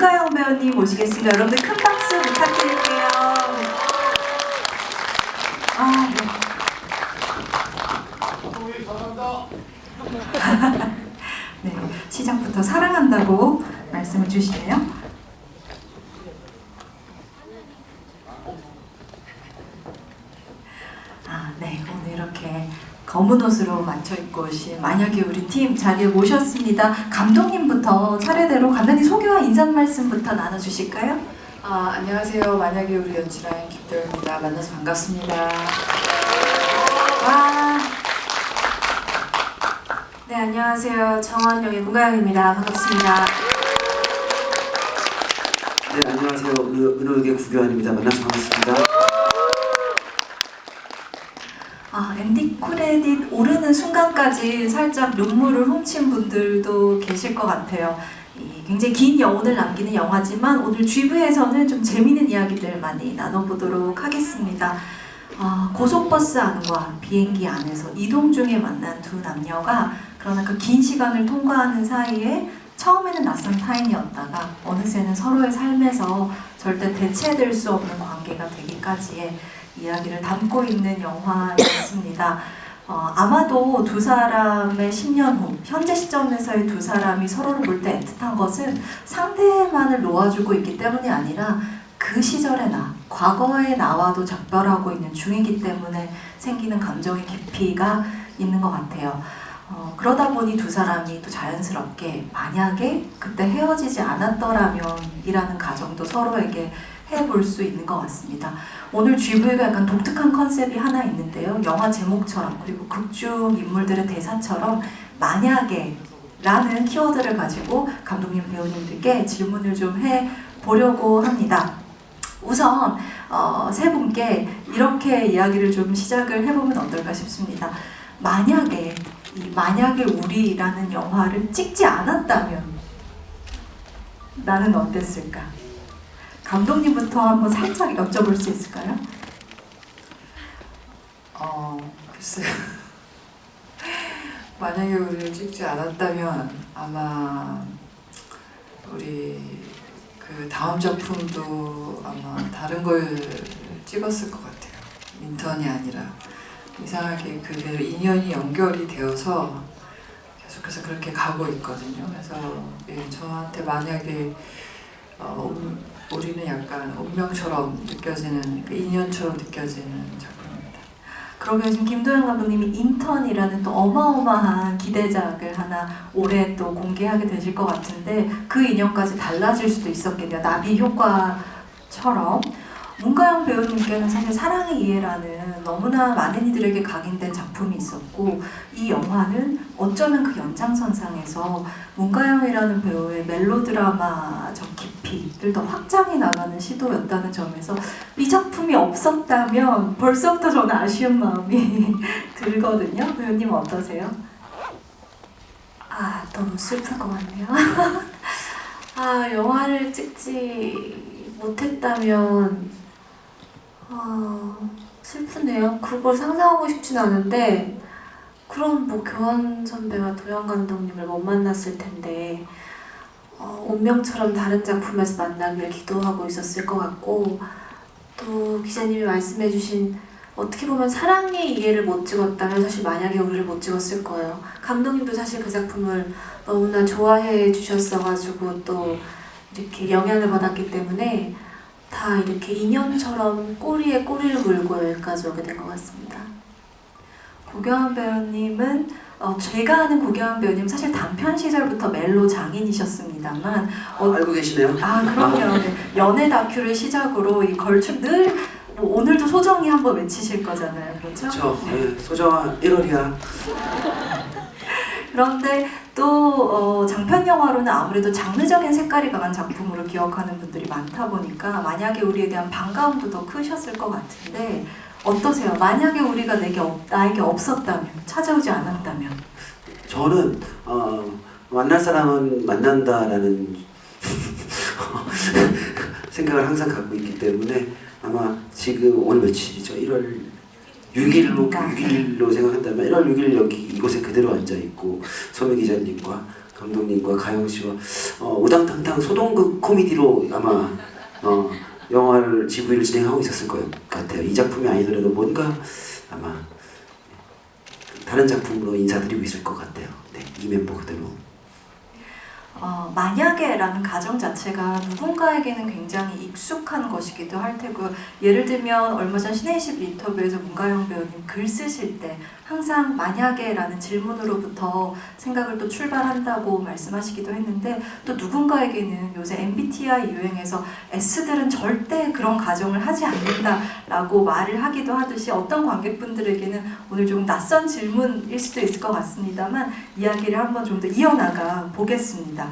문가영 배우님 모시겠습니다. 여러분들 큰 박수 부탁드릴게요. 아, 네. 네, 시작부터 사랑한다고 말씀을 주시네요. 네, 오늘 이렇게 검은 옷으로 맞춰 입고 오신 만약에 우리 팀 자리에 모셨습니다. 감독님부터 차례대로 간단히 소개와 인사 말씀부터 나눠주실까요? 안녕하세요. 만약에 우리 연출한 김도영입니다. 만나서 반갑습니다. 와, 네, 안녕하세요. 정원영의 문가영입니다. 반갑습니다. 네, 안녕하세요. 은호역의 구교환입니다. 만나서 반갑습니다. 엔딩 크레딧 오르는 순간까지 살짝 눈물을 훔친 분들도 계실 것 같아요. 굉장히 긴 여운을 남기는 영화지만 오늘 GV에서는 좀 재미있는 이야기들 많이 나눠보도록 하겠습니다. 고속버스 안과 비행기 안에서 이동 중에 만난 두 남녀가 그러나 그 긴 시간을 통과하는 사이에 처음에는 낯선 타인이었다가 어느새는 서로의 삶에서 절대 대체될 수 없는 관계가 되기까지의 이야기를 담고 있는 영화였습니다. 아마도 두 사람의 10년 후, 현재 시점에서의 두 사람이 서로를 볼 때 애틋한 것은 상대만을 놓아주고 있기 때문이 아니라 그 시절의 나, 과거의 나와도 작별하고 있는 중이기 때문에 생기는 감정의 깊이가 있는 것 같아요. 그러다 보니 두 사람이 또 자연스럽게 만약에 그때 헤어지지 않았더라면 이라는 가정도 서로에게 해볼 수 있는 것 같습니다. 오늘 GV가 약간 독특한 컨셉이 하나 있는데요. 영화 제목처럼 그리고 극중 인물들의 대사처럼 만약에 라는 키워드를 가지고 감독님 배우님들께 질문을 좀 해보려고 합니다. 우선 세 분께 이렇게 이야기를 좀 시작을 해보면 어떨까 싶습니다. 만약에 이 만약에 우리라는 영화를 찍지 않았다면 나는 어땠을까? 감독님부터 한번 살짝 여쭤볼 수 있을까요? 글쎄요. 만약에 우리를 찍지 않았다면 아마 우리 그 다음 작품도 아마 다른 걸 찍었을 것 같아요. 인턴이 아니라 이상하게 그게 인연이 연결이 되어서 계속해서 그렇게 가고 있거든요. 그래서 저한테 만약에 우리는 약간 운명처럼 느껴지는, 그 인연처럼 느껴지는 작품입니다. 그러면 지금 김도영 감독님이 인턴이라는 또 어마어마한 기대작을 하나 올해 또 공개하게 되실 것 같은데 그 인연까지 달라질 수도 있었겠네요. 나비 효과처럼. 문가영 배우님께는 사실 사랑의 이해라는 너무나 많은 이들에게 각인된 작품이 있었고 이 영화는 어쩌면 그 연장선상에서 문가영이라는 배우의 멜로드라마적 깊이를 더 확장해 나가는 시도였다는 점에서 이 작품이 없었다면 벌써부터 저는 아쉬운 마음이 들거든요. 배우님 어떠세요? 너무 슬플 것 같네요. 영화를 찍지 못했다면 슬프네요. 그걸 상상하고 싶진 않은데 그럼 뭐 교환 선배와 도영 감독님을 못 만났을 텐데 운명처럼 다른 작품에서 만나길 기도하고 있었을 것 같고 또 기자님이 말씀해주신 어떻게 보면 사랑의 이해를 못 찍었다면 사실 만약에 우리를 못 찍었을 거예요. 감독님도 사실 그 작품을 너무나 좋아해 주셨어가지고 또 이렇게 영향을 받았기 때문에 다 이렇게 인연처럼 꼬리에 꼬리를 물고 여기까지 오게 된 것 같습니다. 고교환 배우님은 제가 아는 고교환 배우님 사실 단편 시절부터 멜로 장인이셨습니다만 알고 계시네요? 그럼요. 네. 연애 다큐를 시작으로 이 걸출 늘 오늘도 소정이 한번 외치실 거잖아요. 그렇죠? 그렇죠. 네, 소정아 1월이야. 그런데 또 장편 영화로는 아무래도 장르적인 색깔이 강한 작품으로 기억하는 분들이 많다 보니까 만약에 우리에 대한 반가움도 더 크셨을 것 같은데 어떠세요? 만약에 우리가 나에게 없었다면, 찾아오지 않았다면? 저는 만날 사람은 만난다라는 생각을 항상 갖고 있기 때문에 아마 지금 오늘 며칠이죠? 1월 6일로 생각한다면 1월 6일 여기 이곳에 그대로 앉아있고 소미 기자님과 감독님과 가영 씨와 우당탕탕 소동극 코미디로 아마 영화를 GV를 진행하고 있었을 것 같아요. 이 작품이 아니더라도 뭔가 아마 다른 작품으로 인사드리고 있을 것 같아요. 네, 이 멤버 그대로. 만약에라는 가정 자체가 누군가에게는 굉장히 익숙한 것이기도 할 테고, 예를 들면 얼마 전 신의20 인터뷰에서 문가영 배우님 글 쓰실 때 항상 만약에라는 질문으로부터 생각을 또 출발한다고 말씀하시기도 했는데, 또 누군가에게는 요새 MBTI 유행해서 S들은 절대 그런 가정을 하지 않는다라고 말을 하기도 하듯이, 어떤 관객분들에게는 오늘 조금 낯선 질문일 수도 있을 것 같습니다만 이야기를 한번 좀 더 이어나가 보겠습니다.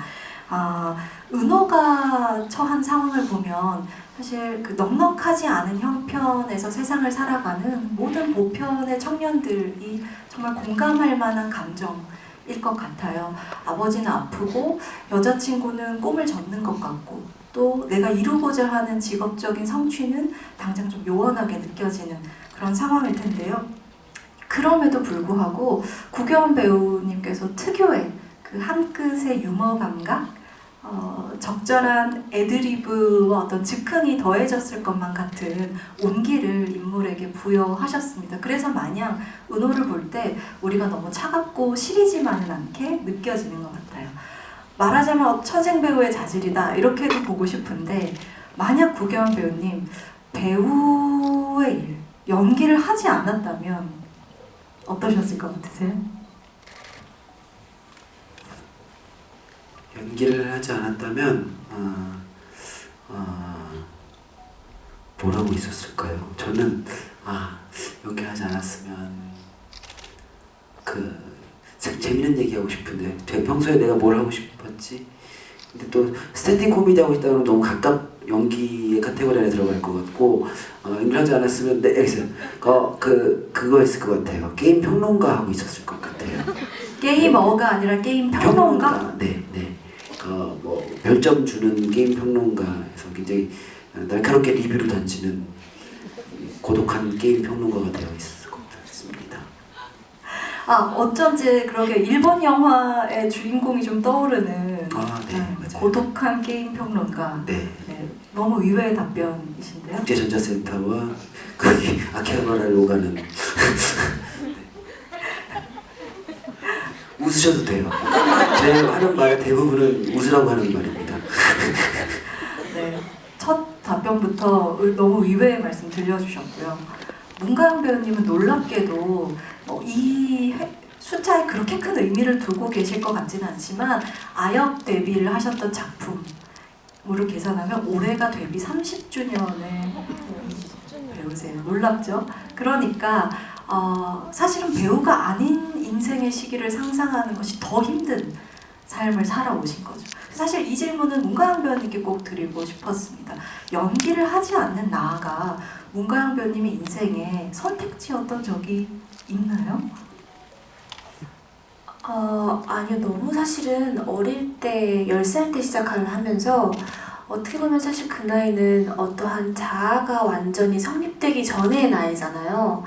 은호가 처한 상황을 보면 사실 그 넉넉하지 않은 형편에서 세상을 살아가는 모든 보편의 청년들이 정말 공감할 만한 감정일 것 같아요. 아버지는 아프고 여자친구는 꿈을 젓는 것 같고, 또 내가 이루고자 하는 직업적인 성취는 당장 좀 요원하게 느껴지는 그런 상황일 텐데요. 그럼에도 불구하고 구교원 배우님께서 특유의 그 한 끗의 유머 감각, 적절한 애드리브와 어떤 즉흥이 더해졌을 것만 같은 온기를 인물에게 부여하셨습니다. 그래서 마냥 은호를 볼 때 우리가 너무 차갑고 시리지만은 않게 느껴지는 것 같아요. 말하자면 천생 배우의 자질이다 이렇게도 보고 싶은데, 만약 구교원 배우님 배우의 일, 연기를 하지 않았다면 어떠셨을 것 같으세요? 연기를 하지 않았다면 뭐라고 있었을까요? 저는 연기하지 않았으면 재밌는 얘기하고 싶은데, 평소에 내가 뭘 하고 싶었지? 근데 또 스탠딩 코미디 하고 있다 그러면 너무 연기의 카테고리 안에 들어갈 것 같고, 연기를 하지 않았으면 그거 했을 것 같아요. 게임 평론가 하고 있었을 것 같아요. 게이머가 아니라 게임 평론가? 네. 별점 주는 게임 평론가에서 굉장히 날카롭게 리뷰를 던지는 고독한 게임 평론가가 되어 있을 것 같습니다. 어쩐지 그렇게 일본 영화의 주인공이 좀 떠오르는 네, 맞아요. 고독한 게임 평론가. 네. 너무 의외의 답변이신데요. 국제전자센터와 거기 아키하바라를 오가는 웃으셔도 돼요. 제 하는 말 대부분은 웃으라고 하는 말입니다. 네, 첫 답변부터 너무 의외의 말씀 들려주셨고요. 문가영 배우님은 놀랍게도 이 숫자에 그렇게 큰 의미를 두고 계실 것 같지는 않지만, 아역 데뷔를 하셨던 작품으로 계산하면 올해가 데뷔 30주년의 배우세요. 놀랍죠? 그러니까 사실은 배우가 아닌 인생의 시기를 상상하는 것이 더 힘든 삶을 살아오신 거죠. 사실 이 질문은 문가영 배우님께 꼭 드리고 싶었습니다. 연기를 하지 않는 나아가 문가영 배우님의 인생에 선택지였던 적이 있나요? 아니요. 너무 사실은 어릴 때 10살 때 시작을 하면서 어떻게 보면 사실 그 나이는 어떠한 자아가 완전히 성립되기 전의 나이잖아요.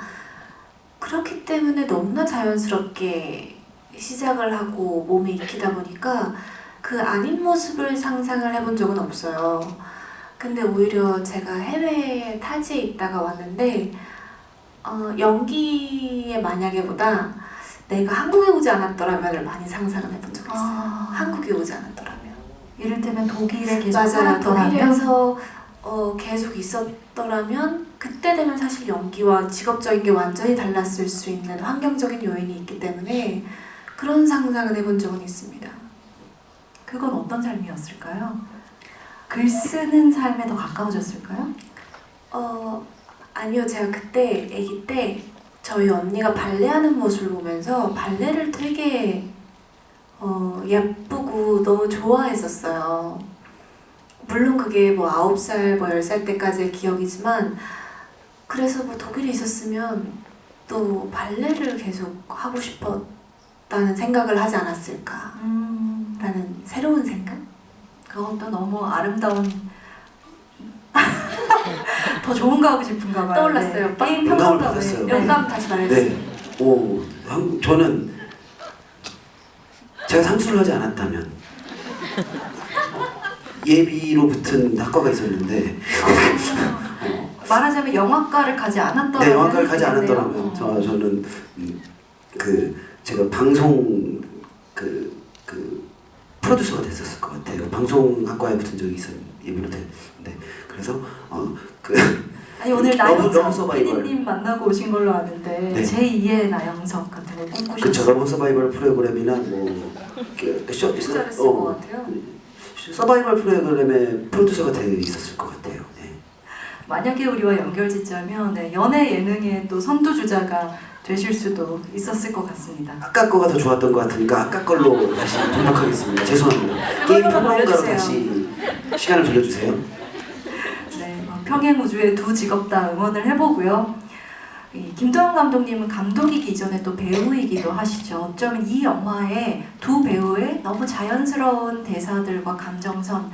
그렇기 때문에 너무나 자연스럽게 시작을 하고 몸에 익히다 보니까 그 아닌 모습을 상상을 해본 적은 없어요. 근데 오히려 제가 해외에 타지에 있다가 왔는데 연기의 만약에보다 내가 한국에 오지 않았더라면을 많이 상상을 해본 적이 있어요. 한국에 오지 않았더라면. 이를테면 독일에 계속 맞아요. 살았더라면, 독일에서 계속 있었더라면 그때 되면 사실 연기와 직업적인 게 완전히 달랐을 수 있는 환경적인 요인이 있기 때문에 그런 상상을 해본 적은 있습니다. 그건 어떤 삶이었을까요? 글 쓰는 삶에 더 가까워졌을까요? 아니요. 제가 그때 아기 때 저희 언니가 발레하는 모습을 보면서 발레를 되게 예쁘고 너무 좋아했었어요. 물론 그게 9살, 10살 때까지의 기억이지만, 그래서 독일에 있었으면 또 발레를 계속 하고 싶었다는 생각을 하지 않았을까 라는 새로운 생각? 그것도 너무 아름다운 더 좋은 거 하고 싶은가 봐요. 떠올랐어요. 네. 게임 영감을 평론가 받았어요. 왜? 영감 다시 말해주세요. 네. 저는 제가 삼수를 하지 않았다면 예비로 붙은 학과가 있었는데 말하자면 영화과를 가지 않았더라면 네, 영화과를 가지 되겠네요. 않았더라면 저는 제가 방송 프로듀서가 됐었을 것 같아요. 방송학과에 붙은 적이 예비로 됐는데 그래서 아니 오늘 러브 나영석 서바이벌. PD님 만나고 오신 걸로 아는데 네. 제2의 나영석 같은 걸 그쵸, 꿈꾸셨어요. 러브 서바이벌 프로그램이나 잘했을 것 같아요. 서바이벌 프로그램의 프로듀서가 돼 있었을 것 같아요. 네. 만약에 우리와 연결짓자면 네, 연애 예능의 또 선두주자가 되실 수도 있었을 것 같습니다. 아까 거가 더 좋았던 것 같으니까 아까 걸로 다시 등록하겠습니다. 죄송합니다. 게임 그걸로만 평론가로 올려주세요. 다시 시간을 돌려주세요. 네, 평행우주의 두 직업 다 응원을 해보고요. 이 김도영 감독님은 감독이기 이전에 또 배우이기도 하시죠. 어쩌면 이 영화의 두 배우의 너무 자연스러운 대사들과 감정선,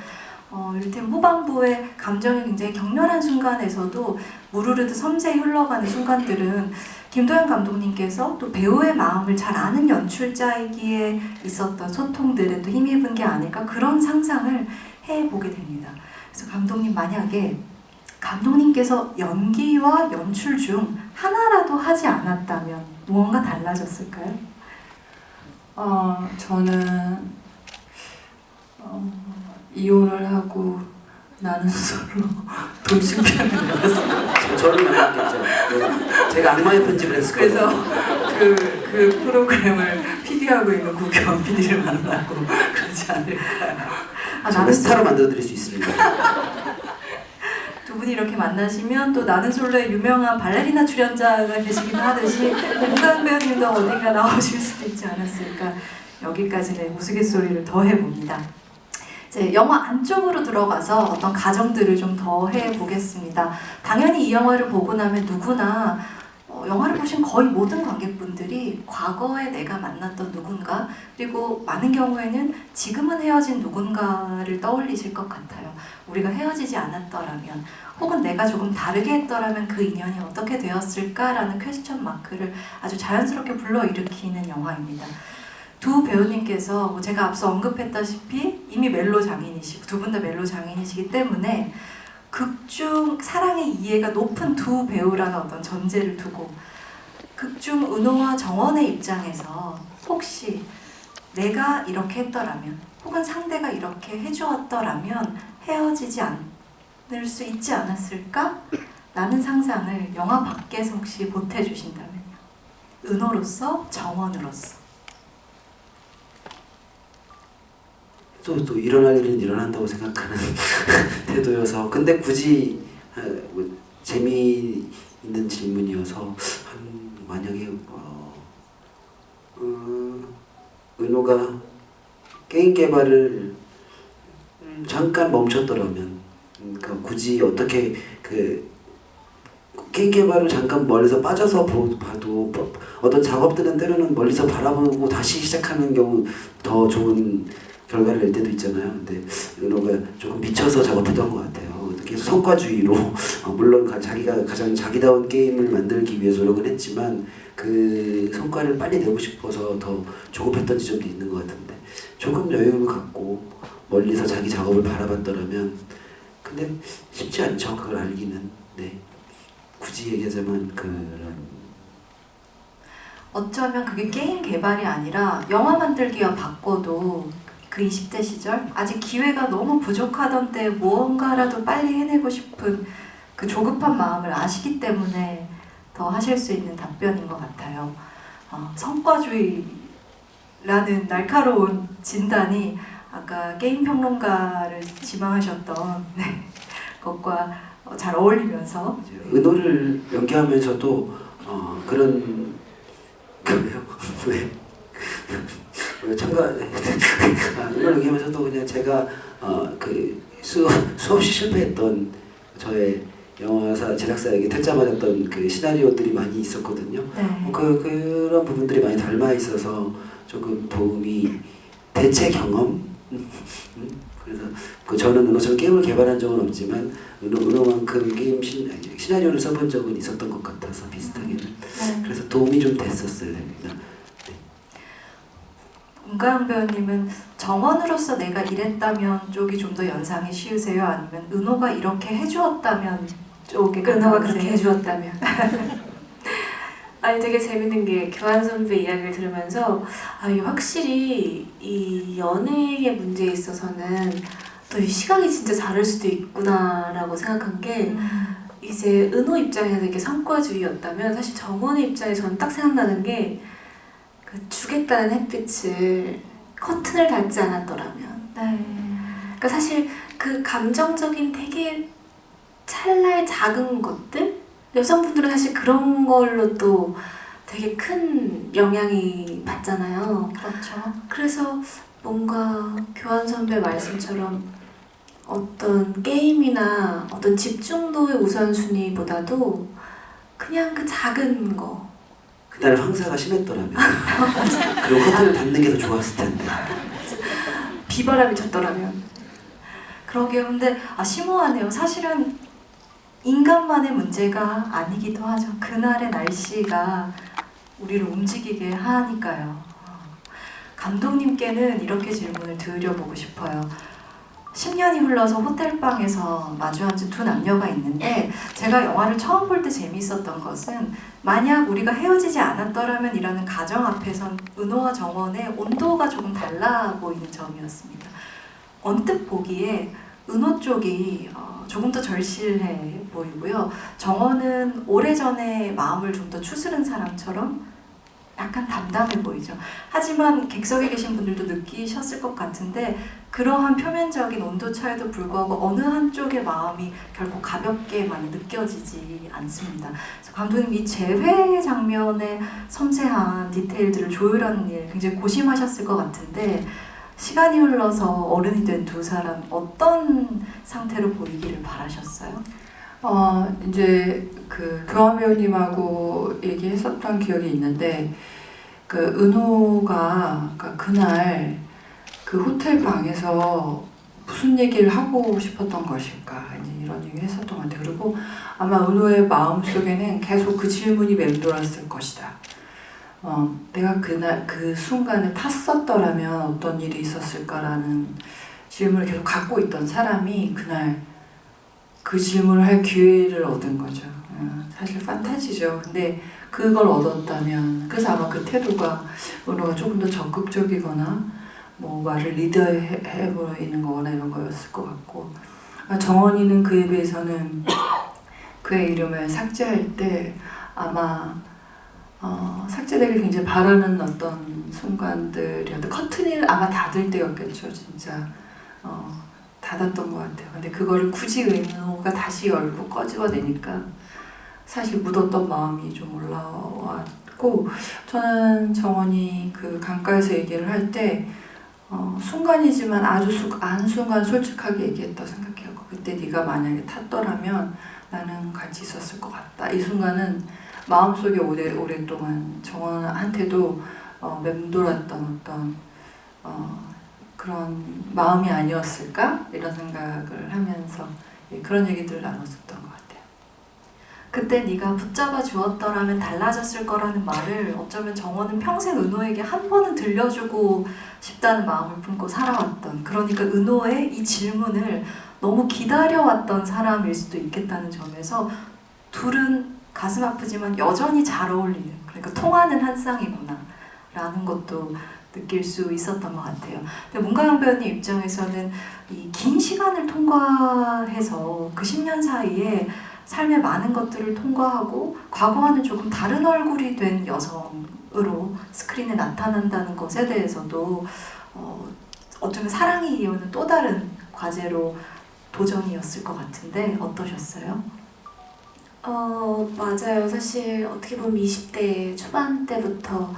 이를테면 후반부의 감정이 굉장히 격렬한 순간에서도 무르르듯 섬세히 흘러가는 순간들은 김도영 감독님께서 또 배우의 마음을 잘 아는 연출자이기에 있었던 소통들에 또 힘입은 게 아닐까 그런 상상을 해보게 됩니다. 그래서 감독님 만약에 감독님께서 연기와 연출 중 하나라도 하지 않았다면 무언가 달라졌을까요? 저는 이혼을 하고 나는 솔로 동심편을 열었어요. 저를 만났겠죠. 네. 제가 악마의 편집을 했을 그래서 거예요. 그 프로그램을 PD하고 있는 구경 PD를 만나고 그러지 않을까요? 제가 스타로 만들어드릴 수 있습니다. 두 분이 이렇게 만나시면 또 나는 솔로의 유명한 발레리나 출연자가 계시기도 하듯이 문가은 배우님도 어딘가 나오실 수도 있지 않았을까 여기까지는 우스갯소리를 더 해봅니다. 이제 영화 안쪽으로 들어가서 어떤 가정들을 좀 더 해보겠습니다. 당연히 이 영화를 보고 나면 누구나 영화를 보신 거의 모든 관객분들이 과거에 내가 만났던 누군가 그리고 많은 경우에는 지금은 헤어진 누군가를 떠올리실 것 같아요. 우리가 헤어지지 않았더라면 혹은 내가 조금 다르게 했더라면 그 인연이 어떻게 되었을까라는 퀘스천 마크를 아주 자연스럽게 불러일으키는 영화입니다. 두 배우님께서 제가 앞서 언급했다시피 이미 멜로 장인이시고 두 분 다 멜로 장인이시기 때문에 극중 사랑의 이해가 높은 두 배우라는 어떤 전제를 두고 극중 은호와 정원의 입장에서 혹시 내가 이렇게 했더라면 혹은 상대가 이렇게 해주었더라면 헤어지지 않을 수 있지 않았을까? 라는 상상을 영화 밖에서 혹시 보태주신다면요. 은호로서 정원으로서 또 일어날 일은 일어난다고 생각하는 태도여서 근데 굳이 재미있는 질문이어서 만약에 은호가 게임 개발을 잠깐 멈췄더라면 그러니까 굳이 어떻게 게임 개발을 잠깐 멀리서 빠져서 봐도 어떤 작업들은 때로는 멀리서 바라보고 다시 시작하는 경우 더 좋은 결과를 낼 때도 있잖아요. 근데 은호가 조금 미쳐서 작업했던 것 같아요. 계속 성과주의로 물론 자기가 가장 자기다운 게임을 만들기 위해 노력은 했지만 그 성과를 빨리 내고 싶어서 더 조급했던 지점도 있는 것 같은데 조금 여유를 갖고 멀리서 자기 작업을 바라봤더라면 근데 쉽지 않죠. 그걸 알기는. 네. 굳이 얘기하자면 어쩌면 그게 게임 개발이 아니라 영화 만들기와 바꿔도 그 20대 시절 아직 기회가 너무 부족하던 때 무언가라도 빨리 해내고 싶은 그 조급한 마음을 아시기 때문에 더 하실 수 있는 답변인 것 같아요. 성과주의라는 날카로운 진단이 아까 게임 평론가를 지망하셨던 것과 잘 어울리면서 은호를 연기하면서도 그런 왜 은호를 연기하면서도 그냥 제가 수없이 실패했던 저의 영화사 제작사에게 퇴짜 맞았던 그 시나리오들이 많이 있었거든요. 네. 그런 부분들이 많이 닮아 있어서 조금 도움이 대체 경험. 그래서 저는 은호처럼 게임을 개발한 적은 없지만 은호만큼 게임 시나리오를 써본 적은 있었던 것 같아서 비슷하게는. 네. 그래서 도움이 좀 됐었어요. 됩니다. 문가영 배우님은 정원으로서 내가 이랬다면 쪽이 좀 더 연상이 쉬우세요? 아니면 은호가 이렇게 해주었다면 쪽에 은호가 가까우세요? 그렇게 해주었다면. 아니 되게 재밌는 게 교환 선배 이야기를 들으면서 이게 확실히 이 연애의 문제에 있어서는 또 이 시각이 진짜 다를 수도 있구나라고 생각한 게 이제 은호 입장에서 이게 성과주의였다면 사실 정원의 입장에서는 딱 생각나는 게 그 주겠다는 햇빛을 커튼을 닫지 않았더라면 네. 그러니까 사실 그 감정적인 되게 찰나의 작은 것들 여성분들은 사실 그런 걸로 또 되게 큰 영향이 받잖아요. 그렇죠. 그래서 뭔가 교환 선배 말씀처럼 어떤 게임이나 어떤 집중도의 우선순위보다도 그냥 그 작은 거 그날 황사가 심했더라면 그리고 커튼을 닫는 게 더 좋았을 텐데. 비바람이 쳤더라면 그러게요. 근데 심오하네요. 사실은 인간만의 문제가 아니기도 하죠. 그날의 날씨가 우리를 움직이게 하니까요. 감독님께는 이렇게 질문을 드려보고 싶어요. 10년이 흘러서 호텔방에서 마주 앉은 두 남녀가 있는데 제가 영화를 처음 볼 때 재미있었던 것은 만약 우리가 헤어지지 않았더라면 이라는 가정 앞에선 은호와 정원의 온도가 조금 달라 보이는 점이었습니다. 언뜻 보기에 은호 쪽이 조금 더 절실해 보이고요. 정원은 오래전에 마음을 좀 더 추스른 사람처럼 약간 담담해 보이죠. 하지만 객석에 계신 분들도 느끼셨을 것 같은데 그러한 표면적인 온도 차에도 불구하고 어느 한쪽의 마음이 결코 가볍게 많이 느껴지지 않습니다. 그래서 감독님 이 재회 장면의 섬세한 디테일들을 조율하는 일 굉장히 고심하셨을 것 같은데 시간이 흘러서 어른이 된 두 사람 어떤 상태로 보이기를 바라셨어요? 이제 그 교환 배우님하고 얘기했었던 기억이 있는데 그 은호가 그날 그 호텔 방에서 무슨 얘기를 하고 싶었던 것일까 이제 이런 얘기를 했었던 것 같아요. 그리고 아마 은호의 마음 속에는 계속 그 질문이 맴돌았을 것이다. 내가 그날 그 순간에 탔었더라면 어떤 일이 있었을까라는 질문을 계속 갖고 있던 사람이 그날 그 질문을 할 기회를 얻은 거죠. 사실 판타지죠. 근데 그걸 얻었다면 그래서 아마 그 태도가 은호가 조금 더 적극적이거나 뭐 말을 리드해 보이는 거거나 이런 거였을 것 같고 정원이는 그에 비해서는 그의 이름을 삭제할 때 아마 삭제되길 굉장히 바라는 어떤 순간들이었는데 커튼을 아마 닫을 때였겠죠. 진짜 닫았던 것 같아요. 근데 그거를 굳이 은호가 다시 열고 꺼집어내니까 사실 묻었던 마음이 좀 올라왔고 저는 정원이 그 강가에서 얘기를 할 때 순간이지만 아주 한순간 솔직하게 얘기했다고 생각해요. 그때 네가 만약에 탔더라면 나는 같이 있었을 것 같다. 이 순간은 마음속에 오랫동안 정원한테도 맴돌았던 어떤 그런 마음이 아니었을까? 이런 생각을 하면서 그런 얘기들을 나눴었던 것 같아요. 그때 네가 붙잡아 주었더라면 달라졌을 거라는 말을 어쩌면 정원은 평생 은호에게 한 번은 들려주고 싶다는 마음을 품고 살아왔던 그러니까 은호의 이 질문을 너무 기다려왔던 사람일 수도 있겠다는 점에서 둘은 가슴 아프지만 여전히 잘 어울리는 그러니까 통하는 한 쌍이구나 라는 것도 느낄 수 있었던 것 같아요. 근데 문가영 배우님 입장에서는 이 긴 시간을 통과해서 그 10년 사이에 삶의 많은 것들을 통과하고 과거와는 조금 다른 얼굴이 된 여성으로 스크린에 나타난다는 것에 대해서도 어쩌면 사랑이 이어는 또 다른 과제로 도전이었을 것 같은데 어떠셨어요? 맞아요. 사실 어떻게 보면 20대 초반 때부터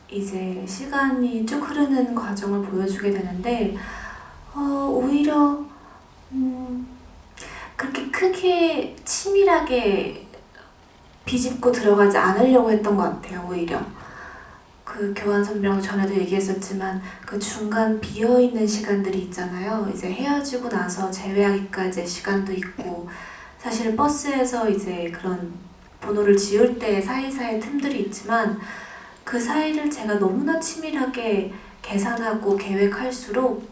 이제 시간이 쭉 흐르는 과정을 보여주게 되는데 오히려 그렇게 크게 치밀하게 비집고 들어가지 않으려고 했던 것 같아요. 오히려 그 교환 선배랑 전에도 얘기했었지만 그 중간 비어있는 시간들이 있잖아요. 이제 헤어지고 나서 재회하기까지의 시간도 있고 사실 버스에서 이제 그런 번호를 지울 때 사이사이 틈들이 있지만 그 사이를 제가 너무나 치밀하게 계산하고 계획할수록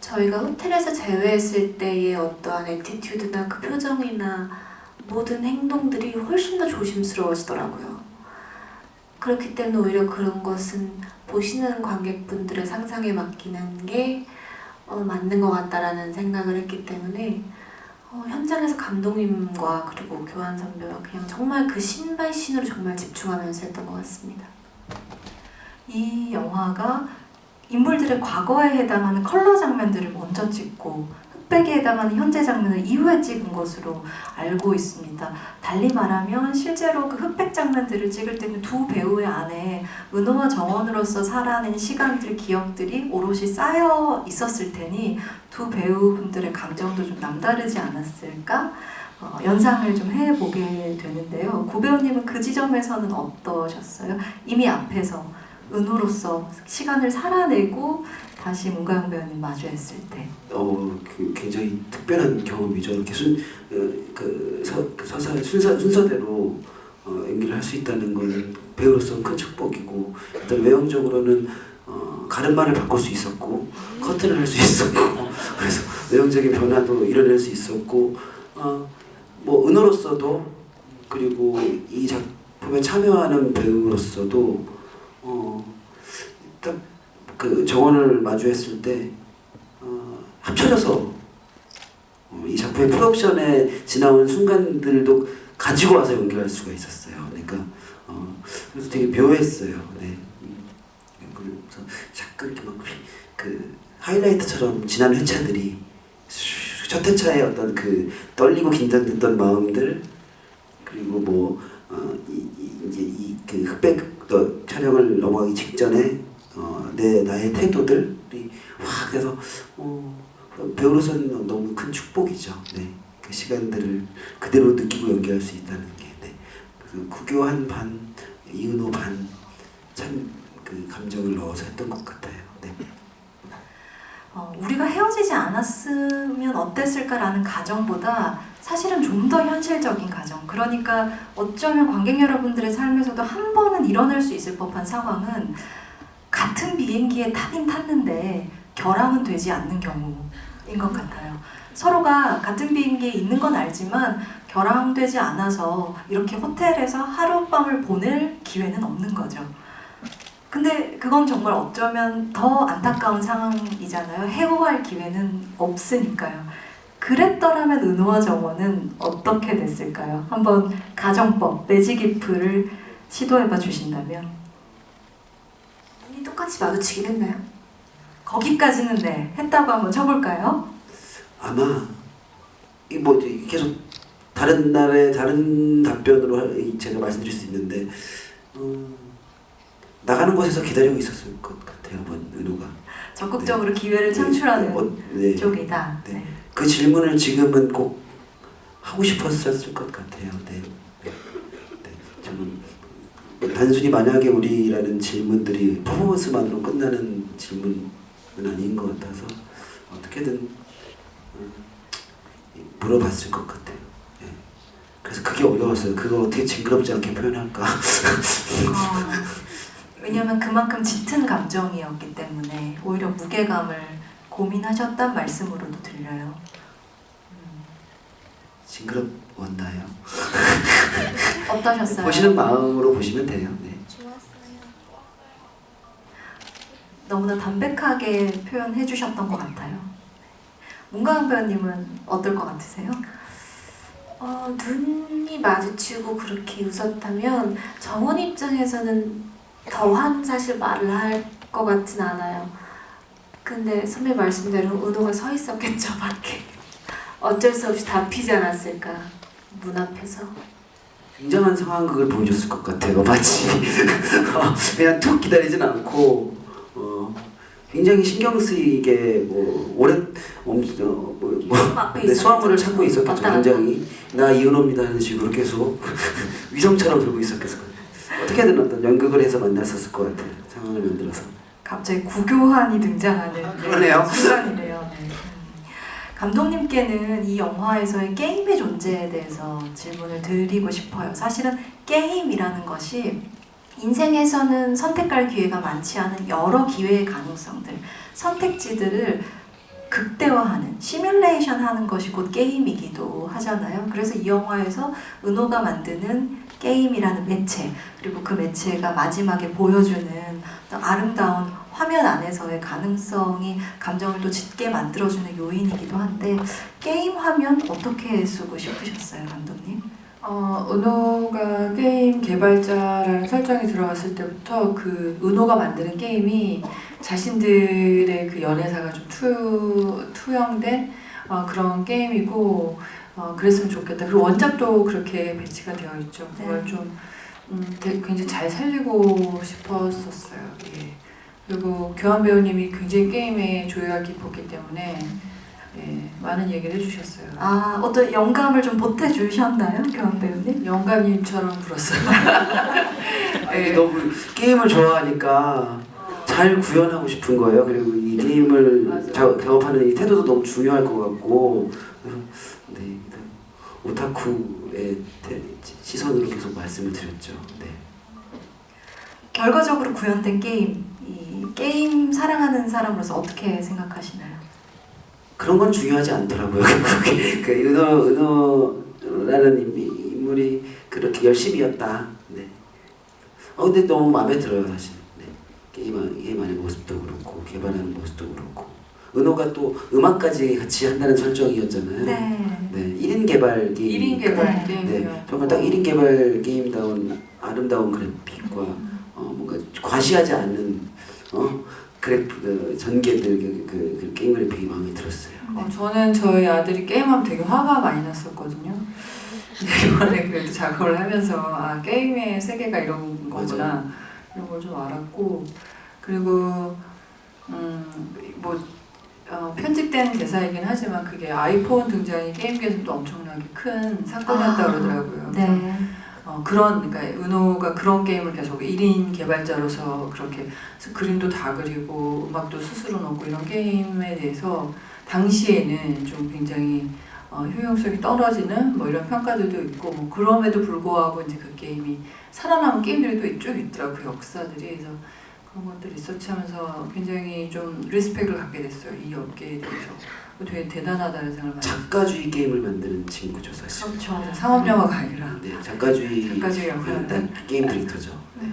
저희가 호텔에서 제외했을 때의 어떠한 애티튜드나 그 표정이나 모든 행동들이 훨씬 더 조심스러워지더라고요. 그렇기 때문에 오히려 그런 것은 보시는 관객분들의 상상에 맡기는 게 맞는 것 같다라는 생각을 했기 때문에 현장에서 감독님과 그리고 교환 선배와 그냥 정말 그 신발 신으로 정말 집중하면서 했던 것 같습니다. 이 영화가 인물들의 과거에 해당하는 컬러 장면들을 먼저 찍고 흑백에 해당하는 현재 장면을 이후에 찍은 것으로 알고 있습니다. 달리 말하면 실제로 그 흑백 장면들을 찍을 때는 두 배우의 안에 은호와 정원으로서 살아낸 시간들, 기억들이 오롯이 쌓여 있었을 테니 두 배우분들의 감정도 좀 남다르지 않았을까? 연상을 좀 해보게 되는데요. 구 배우님은 그 지점에서는 어떠셨어요? 이미 앞에서 은호로서 시간을 살아내고 다시 문가영 배우님 마주했을 때. 굉장히 특별한 경험이죠. 이렇게 순서대로 연기를 할 수 있다는 건 배우로서는 큰 축복이고, 일단 외형적으로는 가르마를 바꿀 수 있었고, 커트를 할 수 있었고, 그래서 외형적인 변화도 이뤄낼 수 있었고, 뭐 은호로서도, 그리고 이 작품에 참여하는 배우로서도 딱 그 정원을 마주했을 때 합쳐져서 이 작품의 프로덕션에 지나온 순간들도 가지고 와서 연기할 수가 있었어요. 그러니까 그래서 되게 묘했어요. 네. 그래서 자꾸 이렇게 막 그 하이라이트처럼 지난 회차들이 첫 회차의 어떤 그 떨리고 긴장됐던 마음들, 그리고 뭐 이제 이 그 흑백 촬영을 넘어가기 직전에 나의 태도들이 그래서 배우로서는 너무 큰 축복이죠. 네, 그 시간들을 그대로 느끼고 연기할 수 있다는 게. 네, 그 구교한 반, 이은호 반, 참 그 감정을 넣어서 했던 것 같아요. 네. 우리가 헤어지지 않았으면 어땠을까라는 가정보다 사실은 좀 더 현실적인 가정, 그러니까 어쩌면 관객 여러분들의 삶에서도 한 번은 일어날 수 있을 법한 상황은 같은 비행기에 타긴 탔는데 결항은 되지 않는 경우인 것 같아요. 서로가 같은 비행기에 있는 건 알지만 결항되지 않아서 이렇게 호텔에서 하룻밤을 보낼 기회는 없는 거죠. 근데 그건 정말 어쩌면 더 안타까운 상황이잖아요. 해고할 기회는 없으니까요. 그랬더라면 은호와 정원은 어떻게 됐을까요? 한번 가정법, 매직이프를 시도해봐 주신다면. 눈이 똑같이 마주치긴 했나요? 거기까지는 네, 했다고 한번 쳐볼까요? 아마 뭐 계속 다른 날에 다른 답변으로 제가 말씀드릴 수 있는데 나가는 곳에서 기다리고 있었을 것 같아요. 은호가 적극적으로 기회를 창출하는 네. 쪽이다. 네. 네. 그 질문을 지금은 꼭 하고 싶었을 것 같아요. 네. 저는 단순히 만약에 우리라는 질문들이 퍼포먼스만으로 끝나는 질문은 아닌 것 같아서 어떻게든 물어봤을 것 같아요. 네. 그래서 그게 어려웠어요. 그걸 어떻게 징그럽지 않게 표현할까. 왜냐하면 그만큼 짙은 감정이었기 때문에 오히려 무게감을 고민하셨단 말씀으로도 들려요. 징그럽웠나요? 어떠셨어요? 보시는 마음으로 보시면 돼요. 네. 너무나 담백하게 표현해 주셨던 것 같아요. 문가영 배우님은 어떨 것 같으세요? 눈이 마주치고 그렇게 웃었다면 정원 입장에서는 더한 사실 말을 할 것 같진 않아요. 근데 선배 말씀대로 은호가 서 있었겠죠, 밖에. 어쩔 수 없이 다 피지 않았을까, 문 앞에서. 굉장한 상황극을 보여줬을 것 같아요. 마치 그냥 툭 기다리진 않고 굉장히 신경 쓰이게 오래 앞에 수화물을 찾고 있었겠죠. 왔다 갔다. 굉장히 나 이은호입니다 하는 식으로 계속 위성처럼 들고 있었겠어요. 어떻게든 어떤 연극을 해서 만났었을 것 같아요. 상황을 만들어서. 갑자기 구교환이 등장하는 그러네요. 순간이래요. 네. 감독님께는 이 영화에서의 게임의 존재에 대해서 질문을 드리고 싶어요. 사실은 게임이라는 것이 인생에서는 선택할 기회가 많지 않은 여러 기회의 가능성들, 선택지들을 극대화하는, 시뮬레이션 하는 것이 곧 게임이기도 하잖아요. 그래서 이 영화에서 은호가 만드는 게임이라는 매체, 그리고 그 매체가 마지막에 보여주는 어떤 아름다운 화면 안에서의 가능성이 감정을 또 짙게 만들어주는 요인이기도 한데, 게임 화면 어떻게 쓰고 싶으셨어요, 감독님? 은호가 게임 개발자라는 설정이 들어갔을 때부터 그 은호가 만드는 게임이 자신들의 그 연애사가 좀 투영된 그런 게임이고 그랬으면 좋겠다. 그리고 원작도 그렇게 배치가 되어 있죠. 그걸 좀 굉장히 잘 살리고 싶었었어요. 예. 그리고 교환 배우님이 굉장히 게임에 조예가 깊었기 때문에 예, 많은 얘기를 해주셨어요. 어떤 영감을 좀 보태주셨나요, 교환 배우님? 영감님처럼 불었어요. 아니, 너무 게임을 좋아하니까 잘 구현하고 싶은 거예요. 그리고 이 게임을 작업하는 이 태도도 너무 중요할 것 같고, 네, 오타쿠의 시선으로 계속 말씀을 드렸죠. 네. 결과적으로 구현된 게임, 이 게임 사랑하는 사람으로서 어떻게 생각하시나요? 그런 건 중요하지 않더라고요. 그 은호라는 인물이 그렇게 열심히였다. 네. 근데 너무 마음에 들어요, 사실. 네. 게임하는 모습도 그렇고 개발하는 모습도 그렇고. 은호가 또 음악까지 같이 한다는 설정이었잖아요. 네. 네. 1인 개발 게임. 1인 개발 네. 게임이요. 네. 정말 딱 1인 개발 게임다운 아름다운 그래픽과 뭔가 과시하지 않는 전개들 그 게임 그래픽이 마음에 들었어요. 저는 저희 아들이 게임하면 되게 화가 많이 났었거든요. 근데 이번에 그래도 작업을 하면서 게임의 세계가 이런 거구나 이런 걸 좀 알았고, 그리고 편집된 대사이긴 하지만 그게 아이폰 등장이 게임계에서 또 엄청나게 큰 사건이었다고 그러더라고요. 네. 그러니까 은호가 그런 게임을 계속 1인 개발자로서 그렇게 그림도 다 그리고 음악도 스스로 넣고 이런 게임에 대해서 당시에는 좀 굉장히 효용성이 떨어지는 이런 평가들도 있고 그럼에도 불구하고 이제 그 게임이 살아남은 게임들이 또 쭉 있더라고요. 그 역사들이. 그래서 그런 것들 리서치하면서 굉장히 좀 리스펙을 갖게 됐어요. 이 업계에 대해서. 되게 대단하다는 생각을 많이 했어요. 작가주의 게임을 만드는 친구죠, 사실. 그렇죠. 상업영화가 아니라 네, 작가주의 영화를 게임 디렉터죠. 네.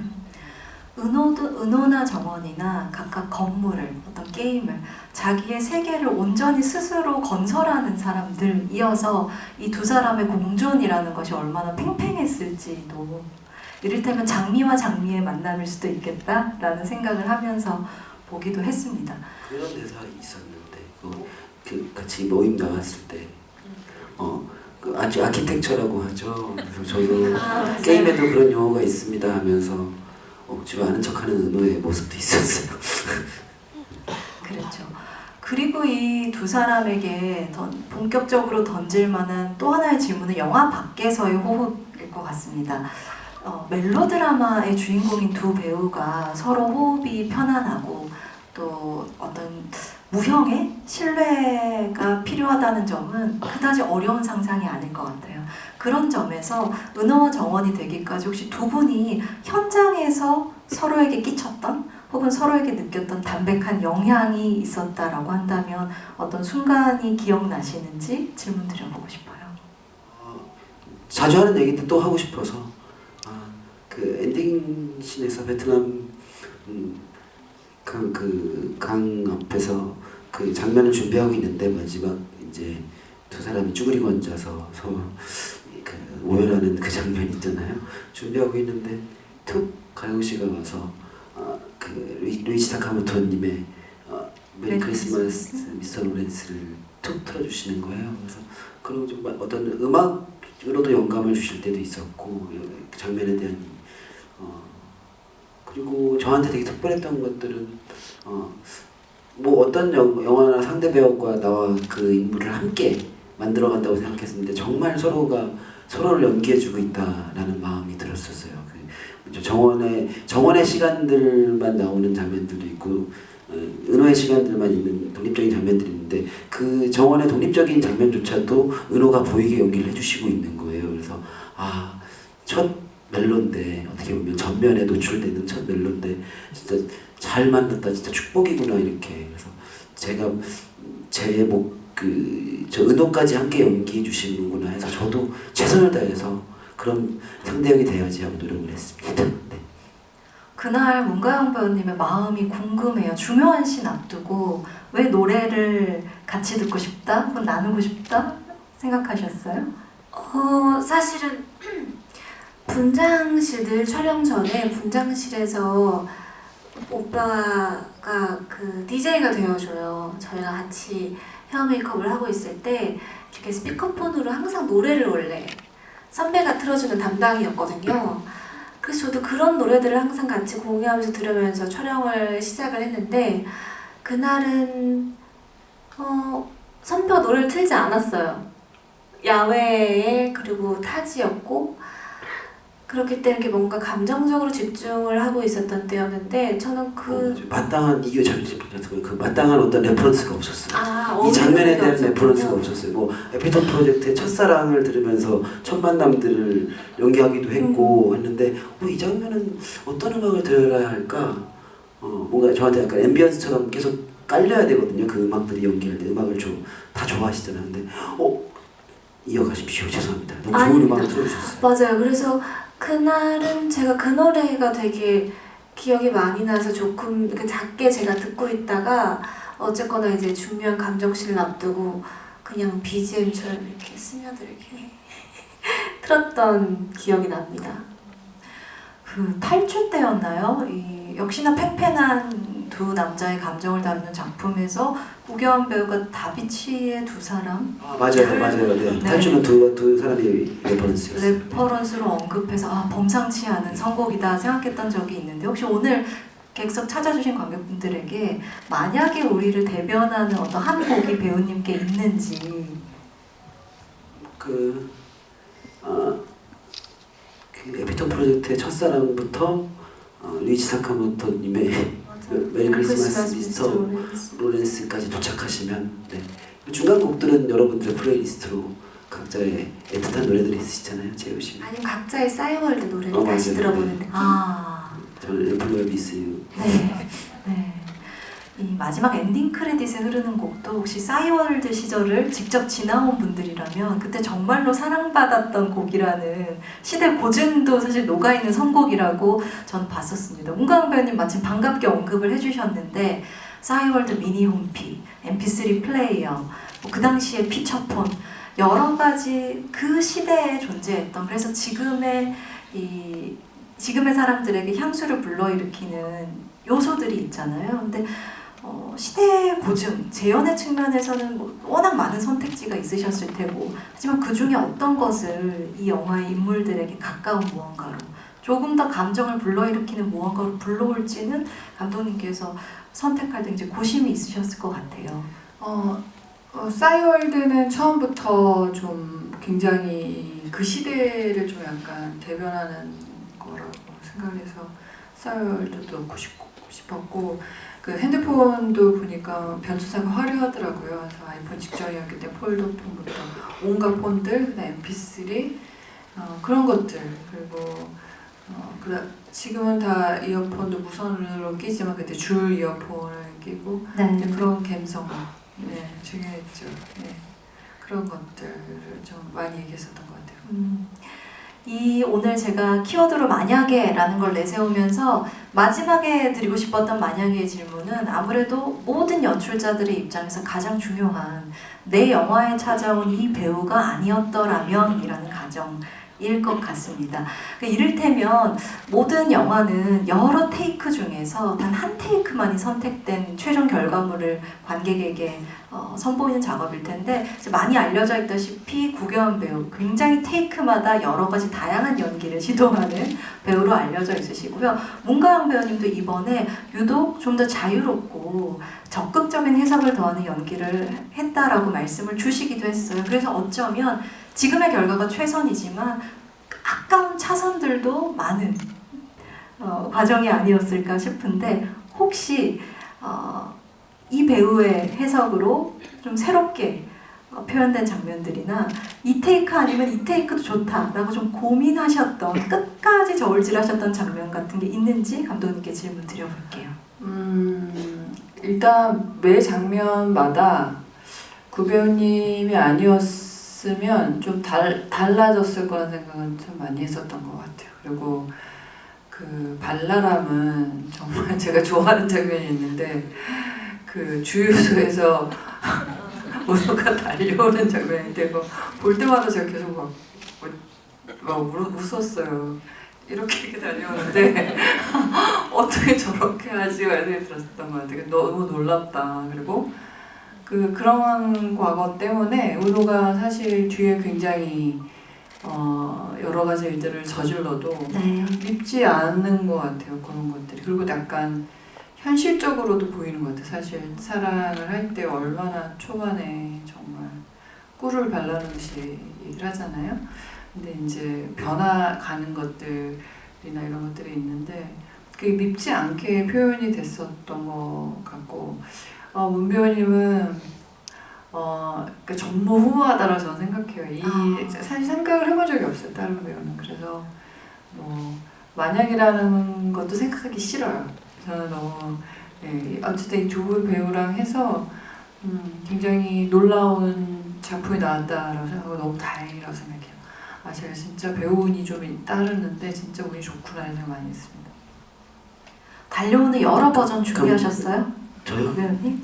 은호나 정원이나 각각 건물을, 어떤 게임을, 자기의 세계를 온전히 스스로 건설하는 사람들이어서 이 두 사람의 공존이라는 것이 얼마나 팽팽했을지도, 이를테면 장미와 장미의 만남일 수도 있겠다라는 생각을 하면서 보기도 했습니다. 그런 대사 있었는데 그 같이 모임 나갔을 때 그 아키텍처라고 하죠. 그래서 저도 게임에도 그런 용어가 있습니다 하면서 억지로 아는 척하는 은호의 모습도 있었어요. 그렇죠. 그리고 이 두 사람에게 본격적으로 던질 만한 또 하나의 질문은 영화 밖에서의 호흡일 것 같습니다. 멜로드라마의 주인공인 두 배우가 서로 호흡이 편안하고 또 어떤 무형의 신뢰가 필요하다는 점은 그다지 어려운 상상이 아닐 것 같아요. 그런 점에서 은호와 정원이 되기까지 혹시 두 분이 현장에서 서로에게 끼쳤던 혹은 서로에게 느꼈던 담백한 영향이 있었다라고 한다면 어떤 순간이 기억나시는지 질문 드려보고 싶어요. 자주 하는 얘기인데 또 하고 싶어서 그 엔딩 씬에서 베트남 강 앞에서 그 장면을 준비하고 있는데 마지막 이제 두 사람이 쭈그리고 앉아서 서로 그 오열하는 그 장면 있잖아요. 준비하고 있는데 툭 가영 씨가 와서 그 루이지 타카모토님의 메리 크리스마스 미스터 로렌스를 툭 틀어주시는 거예요. 그래서 그리고 좀 어떤 음악으로도 영감을 주실 때도 있었고 그 장면에 대한 그리고 저한테 되게 특별했던 것들은 뭐 어떤 영화나 상대 배우과 나와 그 인물을 함께 만들어간다고 생각했었는데 정말 서로가 서로를 연기해주고 있다라는 마음이 들었었어요. 정원의 시간들만 나오는 장면들도 있고 은호의 시간들만 있는 독립적인 장면들이 있는데 그 정원의 독립적인 장면조차도 은호가 보이게 연기를 해주시고 있는 거예요. 그래서 첫 멜로인데 어떻게 보면 전면에 노출되는 첫 멜로인데 진짜 잘 만났다 진짜 축복이구나 이렇게 그래서 제가 저 은호까지 함께 연기해 주시는구나 해서 저도 최선을 다해서 그런 상대역이 돼야지 하고 노력을 했습니다. 네. 그날 문가영 배우님의 마음이 궁금해요. 중요한 씬 앞두고 왜 노래를 같이 듣고 싶다? 혹은 나누고 싶다? 생각하셨어요? 사실은 분장실들 촬영 전에 분장실에서 오빠가 그 DJ가 되어줘요. 저희가 같이 헤어 메이크업을 하고 있을 때 이렇게 스피커폰으로 항상 노래를 원래 선배가 틀어주는 담당이었거든요. 그래서 저도 그런 노래들을 항상 같이 공유하면서 들으면서 촬영을 시작을 했는데 그날은 선배가 노래를 틀지 않았어요. 야외에 그리고 타지였고 그렇기 때문에 이렇게 뭔가 감정적으로 집중을 하고 있었던 때였는데 저는 마땅한 이유 그 마땅한 어떤 레퍼런스가 없었어요. 이 장면에 대한 레퍼런스가 없었어요. 뭐 에피톤 프로젝트의 첫사랑을 들으면서 첫 만남들을 연기하기도 했고 했는데 이 장면은 어떤 음악을 들어야 할까? 뭔가 저한테 약간 앰비언스처럼 계속 깔려야 되거든요. 그 음악들이 연기할 때 음악을 다 좋아하시잖아요. 근데 이어가십시오. 죄송합니다. 너무 좋은 아닙니다. 음악을 틀어주셨어요. 맞아요. 그래서 그날은 제가 그 노래가 되게 기억이 많이 나서 조금 이렇게 작게 제가 듣고 있다가 어쨌거나 이제 중요한 감정실을 앞두고 그냥 BGM처럼 이렇게 스며들게 틀었던 기억이 납니다. 그 탈출 때였나요? 역시나 팽팽한 두 남자의 감정을 다루는 작품에서 구교환 배우가 다비치의 두 사람 맞아요. 네. 탈출은 두 사람이 레퍼런스였어요. 레퍼런스로 언급해서 범상치 않은 선곡이다 생각했던 적이 있는데 혹시 오늘 객석 찾아주신 관객분들에게 만약에 우리를 대변하는 어떤 한 곡이 배우님께 있는지 그 에피톤 프로젝트의 첫사랑부터 류이치 사카모토님의 메리 크리스마스 미스터 로렌스까지 도착하시면 중간 곡들은 여러분들의 플레이리스트로 각자의 애틋한 노래들이 있으시잖아요. 재우시면 아니면 각자의 싸이월드 노래를 다시 맞아요. 들어보는 느낌. 저는 앰플러의 미스 유 네. 이 마지막 엔딩 크레딧에 흐르는 곡도 혹시 싸이월드 시절을 직접 지나온 분들이라면 그때 정말로 사랑받았던 곡이라는 시대 고증도 사실 녹아있는 선곡이라고 저는 봤었습니다. 문가영 배우님 마침 반갑게 언급을 해주셨는데 싸이월드 미니 홈피, mp3 플레이어, 그 당시에 피처폰 여러 가지 그 시대에 존재했던 그래서 지금의 사람들에게 향수를 불러일으키는 요소들이 있잖아요. 근데 시대 고증, 재연의 측면에서는 워낙 많은 선택지가 있으셨을 테고 하지만 그 중에 어떤 것을 이 영화의 인물들에게 가까운 무언가로 조금 더 감정을 불러일으키는 무언가로 불러올지는 감독님께서 선택할 때 이제 고심이 있으셨을 것 같아요. 싸이월드는 처음부터 좀 굉장히 그 시대를 좀 약간 대변하는 거라고 생각해서 싸이월드도 넣고 싶었고 그 핸드폰도 보니까 변조사가 화려하더라고요. 그래서 아이폰 직전이었기 때문에 폴더폰부터 온갖 폰들, 그다음 MP3 그런 것들 그리고 지금은 다 이어폰도 무선으로 끼지만 그때 줄 이어폰을 끼고 그런 감성 중요했죠. 그런 것들을 좀 많이 얘기했었던 것 같아요. 오늘 제가 키워드로 만약에라는 걸 내세우면서 마지막에 드리고 싶었던 만약의 질문은 아무래도 모든 연출자들의 입장에서 가장 중요한 내 영화에 찾아온 이 배우가 아니었더라면 이라는 가정일 것 같습니다. 이를테면 모든 영화는 여러 테이크 중에서 단 한 테이크만이 선택된 최종 결과물을 관객에게 선보이는 작업일 텐데 많이 알려져 있다시피 구교환 배우 굉장히 테이크마다 여러 가지 다양한 연기를 시도하는 배우로 알려져 있으시고요. 문가영 배우님도 이번에 유독 좀 더 자유롭고 적극적인 해석을 더하는 연기를 했다라고 말씀을 주시기도 했어요. 그래서 어쩌면 지금의 결과가 최선이지만 아까운 차선들도 많은 과정이 아니었을까 싶은데 혹시 이 배우의 해석으로 좀 새롭게 표현된 장면들이나 이 테이크 아니면 이 테이크도 좋다라고 좀 고민하셨던 끝까지 저울질하셨던 장면 같은 게 있는지 감독님께 질문 드려볼게요. 일단 매 장면마다 구배우님이 아니었으면 좀 달라졌을 거라는 생각은 참 많이 했었던 것 같아요. 그리고 그 발랄함은 정말 제가 좋아하는 장면이 있는데 그 주유소에서 은호가 달려오는 장면인데 볼 때마다 제가 계속 막 웃었어요. 이렇게 달려오는데 어떻게 저렇게 하지? 막 생각이 들었던 것 같아요. 너무 놀랍다. 그리고 그런 과거 때문에 은호가 사실 뒤에 굉장히 여러 가지 일들을 저질러도 네. 밉지 않는 것 같아요. 그런 것들이. 그리고 약간 현실적으로도 보이는 것 같아요. 사실 사랑을 할 때 얼마나 초반에 정말 꿀을 바라듯이 얘기를 하잖아요. 근데 이제 변화가는 것들이나 이런 것들이 있는데 그게 밉지 않게 표현이 됐었던 것 같고 문 배우님은 그러니까 전무후무하다라고 저는 생각해요. 사실 생각을 해본 적이 없어요. 다른 배우는. 그래서 뭐 만약이라는 것도 생각하기 싫어요. 저는 너무 어쨌든 이 두 배우랑 해서 굉장히 놀라운 작품이 나왔다라고 생각하고 너무 다행이라고 생각해요. 제가 진짜 배우운이 좀 따르는데 진짜 운이 좋구나라는 생각 많이 했습니다. 달려오는 여러 버전 준비하셨어요? 저요? 배우님?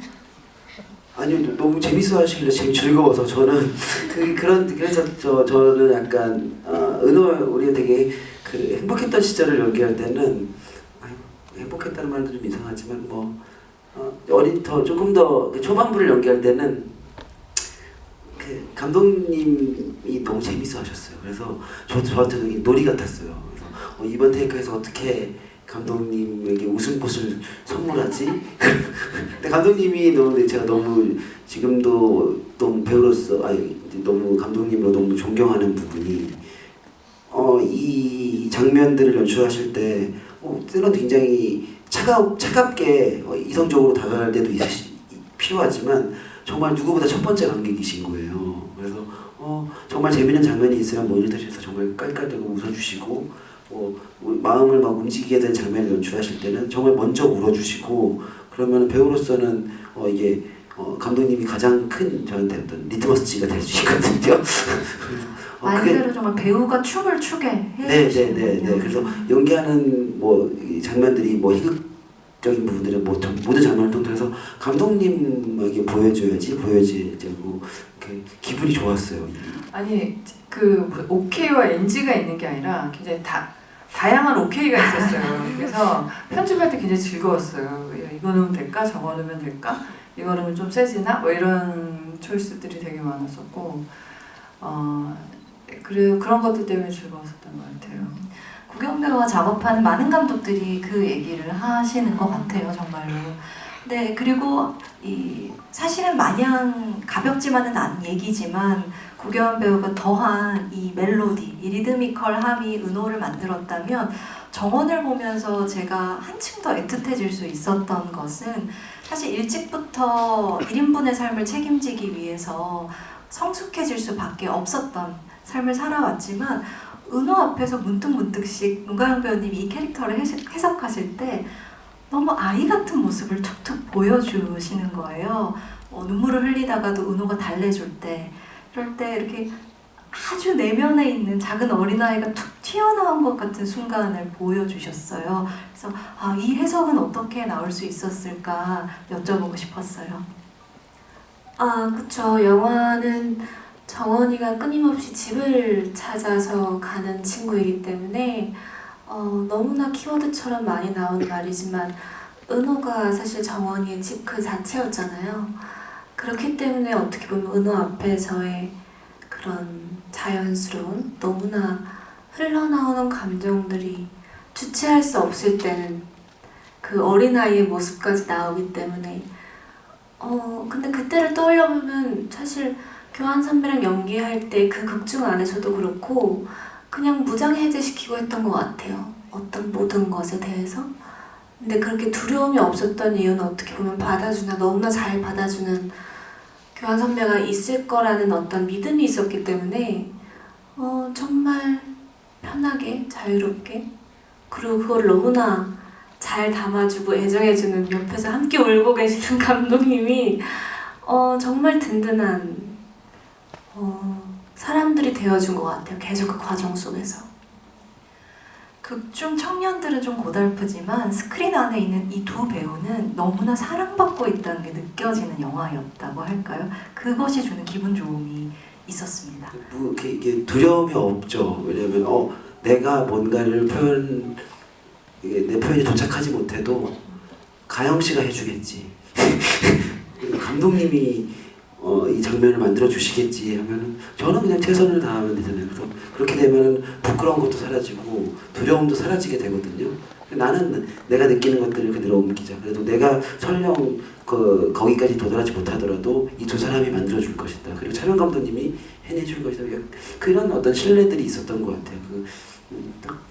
아니요, 너무 재밌어 하시길래 즐거워서 저는 그래서 저는 약간 은호 우리가 되게 그 행복했던 시절을 연기할 때는 행복했다는 말도 좀 이상하지만 조금 더 초반부를 연기할 때는 그 감독님이 너무 재밌어 하셨어요. 그래서 저한테 되게 놀이 같았어요. 그래서 이번 테이크에서 어떻게 감독님에게 웃음꽃을 선물하지? 근데 감독님이 제가 너무 지금도 너무 배우로서 너무 감독님으로 너무 존경하는 부분이 이 장면들을 연출하실 때 때론 굉장히 차갑게 이성적으로 다가갈 때도 필요하지만 정말 누구보다 첫 번째 관객이신 거예요. 그래서 정말 재밌는 장면이 있으면 모니터에서 정말 깔깔대고 웃어주시고 마음을 막 움직이게 되는 장면을 연출하실 때는 정말 먼저 울어주시고 그러면 배우로서는 이게 감독님이 가장 큰 저한테 어떤 리트머스지가 될 수 있거든요. 말 그대로 정말 배우가 춤을 추게 해주시는군요. 네. 그래서 연기하는 이 장면들이 희극적인 부분들은 모든 장면을 통해서 감독님에게 보여지고 기분이 좋았어요. 아니 오케이와 NG가 있는 게 아니라 굉장히 다양한 오케이가 있었어요. 그래서 편집할 때 굉장히 즐거웠어요. 이거 넣으면 될까? 저거 넣으면 될까? 이거 넣으면 좀 세지나? 이런 초이스들이 되게 많았었고 그런 것들 때문에 즐거웠었던 것 같아요. 구경 배우와 작업하는 많은 감독들이 그 얘기를 하시는 것 같아요, 정말로. 네, 그리고 사실은 마냥 가볍지만은 않은 얘기지만 구경 배우가 더한 이 멜로디, 이 리드미컬함이 은호를 만들었다면 정원을 보면서 제가 한층 더 애틋해질 수 있었던 것은 사실 일찍부터 1인분의 삶을 책임지기 위해서 성숙해질 수밖에 없었던 삶을 살아왔지만 은호 앞에서 문득문득씩 문가영 배우님이 이 캐릭터를 해석하실 때 너무 아이 같은 모습을 툭툭 보여주시는 거예요. 눈물을 흘리다가도 은호가 달래줄 때 그럴 때 이렇게 아주 내면에 있는 작은 어린아이가 툭 튀어나온 것 같은 순간을 보여주셨어요. 그래서 이 해석은 어떻게 나올 수 있었을까 여쭤보고 싶었어요. 그쵸. 영화는 정원이가 끊임없이 집을 찾아서 가는 친구이기 때문에 너무나 키워드처럼 많이 나온 말이지만 은호가 사실 정원이의 집 그 자체였잖아요. 그렇기 때문에 어떻게 보면 은호 앞에서의 그런 자연스러운 너무나 흘러나오는 감정들이 주체할 수 없을 때는 그 어린아이의 모습까지 나오기 때문에 근데 그때를 떠올려보면 사실 교환 선배랑 연기할 때 그 극중 안에서도 그렇고 그냥 무장해제시키고 했던 것 같아요. 어떤 모든 것에 대해서. 근데 그렇게 두려움이 없었던 이유는 어떻게 보면 너무나 잘 받아주는 교환 선배가 있을 거라는 어떤 믿음이 있었기 때문에 정말 편하게 자유롭게 그리고 그걸 너무나 잘 담아주고 애정해주는 옆에서 함께 울고 계시는 감독님이 정말 든든한 사람들이 되어준 것 같아요. 계속 그 과정 속에서. 극중 청년들은 좀 고달프지만 스크린 안에 있는 이 두 배우는 너무나 사랑받고 있다는 게 느껴지는 영화였다고 할까요? 그것이 주는 기분 좋음이 있었습니다. 뭐 이게 두려움이 없죠. 왜냐면 내가 뭔가를 내 표현이 도착하지 못해도 가영 씨가 해주겠지. 감독님이 이 장면을 만들어 주시겠지 하면은 저는 그냥 최선을 다하면 되잖아요. 그래서 그렇게 되면은 부끄러운 것도 사라지고 두려움도 사라지게 되거든요. 나는 내가 느끼는 것들을 그대로 옮기자. 그래도 내가 설령 거기까지 도달하지 못하더라도 이 두 사람이 만들어 줄 것이다. 그리고 촬영 감독님이 해내줄 것이다. 그런 어떤 신뢰들이 있었던 것 같아요.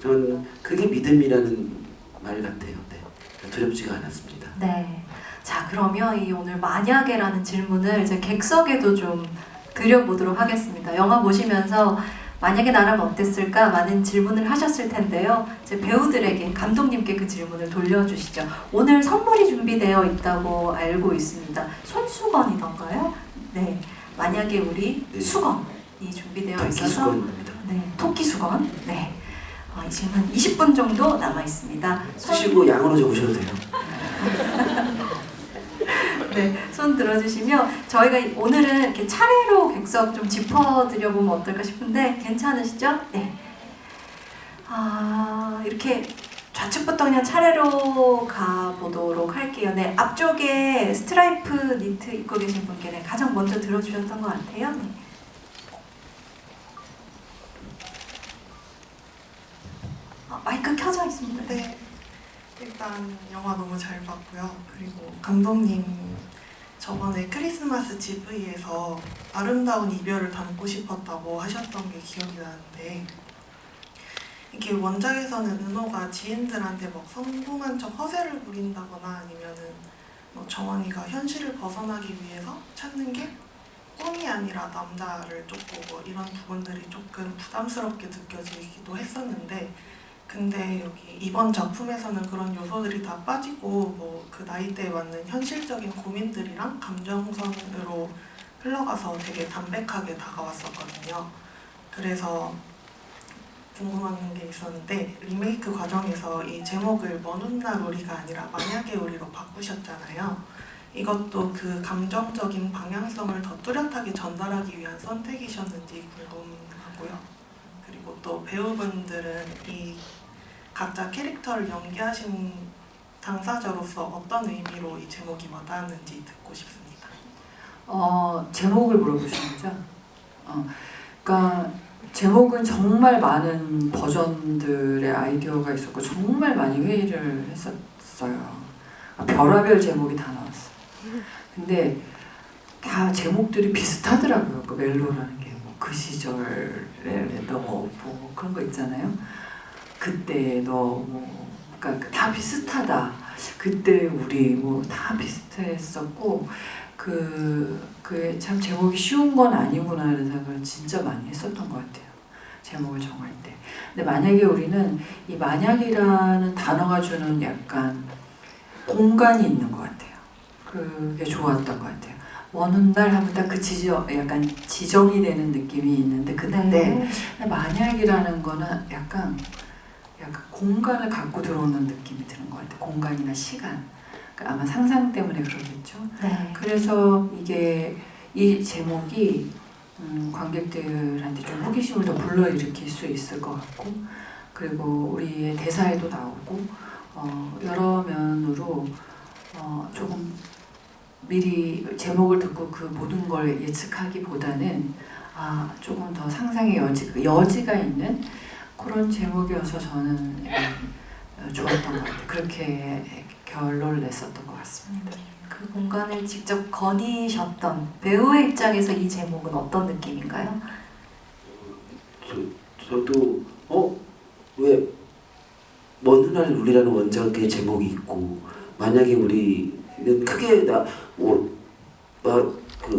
저는 그게 믿음이라는 말 같아요. 네. 두렵지가 않았습니다. 네. 자, 그러면 이 오늘 만약에라는 질문을 이제 객석에도 좀 드려보도록 하겠습니다. 영화 보시면서 만약에 나라면 어땠을까? 많은 질문을 하셨을 텐데요. 이제 배우들에게, 감독님께 그 질문을 돌려주시죠. 오늘 선물이 준비되어 있다고 알고 있습니다. 손수건이던가요? 네. 만약에 우리 네. 수건이 준비되어 토끼 있어서 수건입니다. 네, 토끼 수건. 네. 이 질문 20분 정도 남아 있습니다. 쓰시고 양으로 적으셔도 돼요. 네, 손 들어주시면 저희가 오늘은 이렇게 차례로 객석 좀 짚어드려보면 어떨까 싶은데 괜찮으시죠? 네. 이렇게 좌측부터 그냥 차례로 가보도록 할게요. 네, 앞쪽에 스트라이프 니트 입고 계신 분께 네, 가장 먼저 들어주셨던 것 같아요. 네. 마이크 켜져 있습니다. 네, 일단 영화 너무 잘 봤고요. 그리고 감독님 저번에 크리스마스 GV에서 아름다운 이별을 담고 싶었다고 하셨던 게 기억이 나는데 이게 원작에서는 은호가 지인들한테 막 성공한 척 허세를 부린다거나 아니면은 뭐 정원이가 현실을 벗어나기 위해서 찾는 게 꿈이 아니라 남자를 쫓고 뭐 이런 부분들이 조금 부담스럽게 느껴지기도 했었는데 근데 여기 이번 작품에서는 그런 요소들이 다 빠지고 뭐 그 나이대에 맞는 현실적인 고민들이랑 감정선으로 흘러가서 되게 담백하게 다가왔었거든요. 그래서 궁금한 게 있었는데 리메이크 과정에서 이 제목을 먼 훗날 우리가 아니라 만약에 우리로 바꾸셨잖아요. 이것도 그 감정적인 방향성을 더 뚜렷하게 전달하기 위한 선택이셨는지 궁금하고요. 그리고 또 배우분들은 이 각자 캐릭터를 연기하신 당사자로서 어떤 의미로 이 제목이 와닿았는지 듣고 싶습니다. 제목을 물어보시는 거죠? 그러니까 제목은 정말 많은 버전들의 아이디어가 있었고 정말 많이 회의를 했었어요. 별하별 제목이 다 나왔어요. 근데 다 제목들이 비슷하더라고요. 그 멜로라는 게 뭐 그 시절에 너 뭐 그런 거 있잖아요. 그때 너 뭐 그러니까 다 비슷하다. 그때 우리 뭐 다 비슷했었고 그 참 제목이 쉬운 건 아니구나라는 생각을 진짜 많이 했었던 것 같아요. 제목을 정할 때. 근데 만약에 우리는 이 만약이라는 단어가 주는 약간 공간이 있는 것 같아요. 그게 좋았던 것 같아요. 먼 훗날 하면 딱 그 약간 지정이 되는 느낌이 있는데 그때 네. 만약이라는 거는 약간 공간을 갖고 들어오는 느낌이 드는 것 같아요. 공간이나 시간. 그러니까 아마 상상 때문에 그러겠죠. 네. 그래서 이 제목이 관객들한테 좀 호기심을 더 불러일으킬 수 있을 것 같고 그리고 우리의 대사에도 나오고 여러 면으로 조금 미리 제목을 듣고 그 모든 걸 예측하기보다는 조금 더 상상의 여지가 있는 그런 제목이어서 저는 좋았던 것 같아요. 그렇게 결론을 냈었던 것 같습니다. 그 공간을 직접 거니셨던 배우의 입장에서 이 제목은 어떤 느낌인가요? 저도 왜 먼 훗날 우리라는 원작의 제목이 있고 만약에 우리는 크게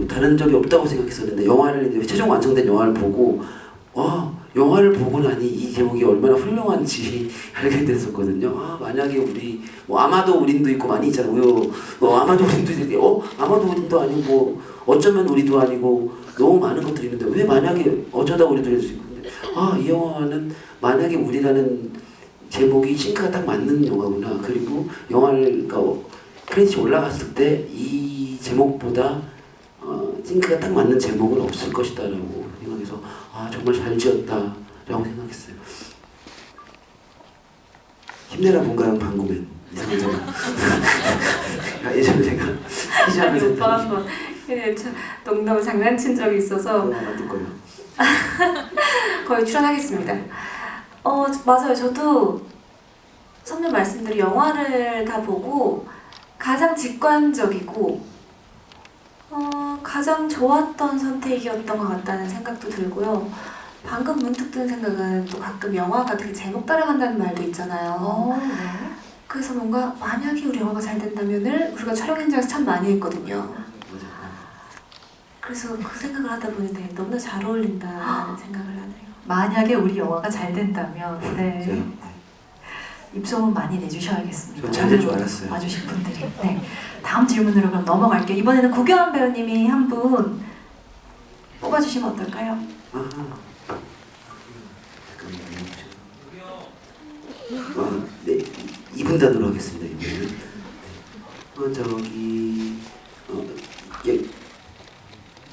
다른 적이 없다고 생각했었는데 영화를 이제 최종 완성된 영화를 보고 영화를 보고 나니 이 제목이 얼마나 훌륭한지 알게 됐었거든요. 만약에 우리 아마도 우린도 있고 많이 있잖아요. 아마도 우린도 있고 아마도 우린도 아니고 어쩌면 우리도 아니고 너무 많은 것들이 있는데 왜 만약에 어쩌다 우리도 할 수 있고 이 영화는 만약에 우리라는 제목이 싱크가 딱 맞는 영화구나. 그리고 영화를 크레딧이 올라갔을 때 이 제목보다 싱크가 딱 맞는 제목은 없을 것이다라고 생각해서 정말 잘 지었다라고 생각했어요. 힘내라 본가요 방구맨 이상한 제가 예전에 제가 아니 오빠가 한번 농담 장난친 적이 있어서 만들 거예요. 거의 출연하겠습니다. 맞아요. 저도 선배 말씀대로 영화를 다 보고 가장 직관적이고 가장 좋았던 선택이었던 것 같다는 생각도 들고요. 방금 문득 든 생각은 또 가끔 영화가 되게 제목 따라간다는 말도 있잖아요. 네. 그래서 뭔가 만약에 우리 영화가 잘 된다면을 우리가 촬영 현장에서 참 많이 했거든요. 그래서 그 생각을 하다 보니 너무나 잘 어울린다는 생각을 하네요. 만약에 우리 영화가 잘 된다면 네. 입소문 많이 내주셔야겠습니다. 잘 될 줄 알았어요. 와주신 분들이. 네. 다음 질문으로 그럼 넘어갈게요. 이번에는 구교환 배우님이 한 분 뽑아주시면 어떨까요? 네, 2분 단으로 하겠습니다. 이번에는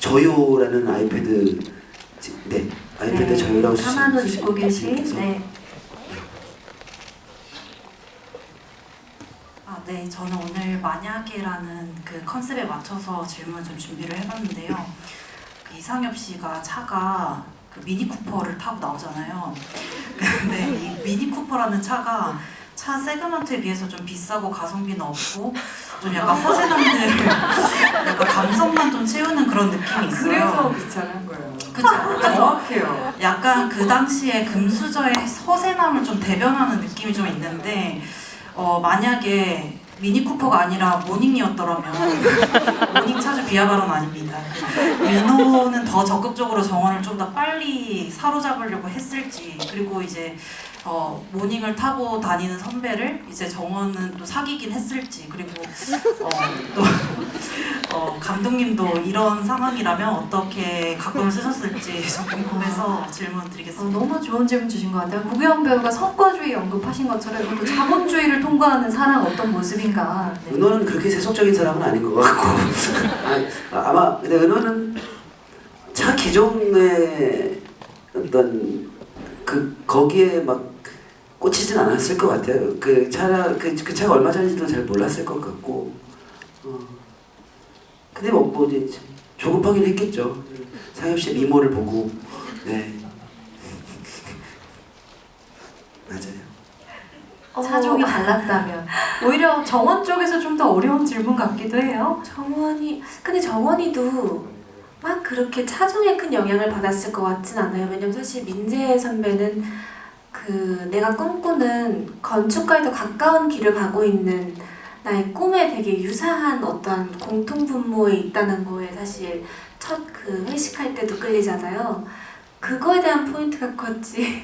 저요라는 아이패드 아이패드 저요라고 가만히 듣고 계신 네. 네, 저는 오늘 만약에라는 그 컨셉에 맞춰서 질문 좀 준비를 해봤는데요. 그 이상엽 씨가 차가 그 미니 쿠퍼를 타고 나오잖아요. 근데 이 미니 쿠퍼라는 차가 차 세그먼트에 비해서 좀 비싸고 가성비는 없고 좀 약간 허세남들 약간 감성만 좀 채우는 그런 느낌이 있어요. 그래서 비참한 거예요. 그쵸? 그래서 정확해요. 약간 그 당시에 금수저의 허세남을 좀 대변하는 느낌이 좀 있는데 만약에 미니 쿠퍼가 아니라 모닝이었더라면 모닝 차주 비하 발언 아닙니다. 민호는 더 적극적으로 정원을 좀 더 빨리 사로잡으려고 했을지 그리고 이제 모닝을 타고 다니는 선배를 이제 정원은 또 사귀긴 했을지 그리고 또 감독님도 이런 상황이라면 어떻게 각본을 쓰셨을지 좀 궁금해서 질문 드리겠습니다. 너무 좋은 질문 주신 것 같아요. 구교환 배우가 성과주의 언급하신 것처럼 이것도 자본주의를 통과하는 사람 어떤 모습인가. 네. 은호는 그렇게 세속적인 사람은 아닌 것 같고 아마 근데 은호는 차 기종의 어떤 거기에 막 꽂히진 않았을 것 같아요. 그 차가 얼마 전인지도 잘 몰랐을 것 같고 근데 뭐 이제 조급하긴 했겠죠. 상엽 씨 미모를 보고 네 맞아요. 차종이 달랐다면 오히려 정원 쪽에서 좀 더 어려운 질문 같기도 해요. 근데 정원이도 막 그렇게 차종에 큰 영향을 받았을 것 같진 않아요. 왜냐면 사실 민재 선배는 내가 꿈꾸는 건축가에 더 가까운 길을 가고 있는 나의 꿈에 되게 유사한 어떤 공통분모에 있다는 거에 사실 첫 회식할 때도 끌리잖아요. 그거에 대한 포인트가 컸지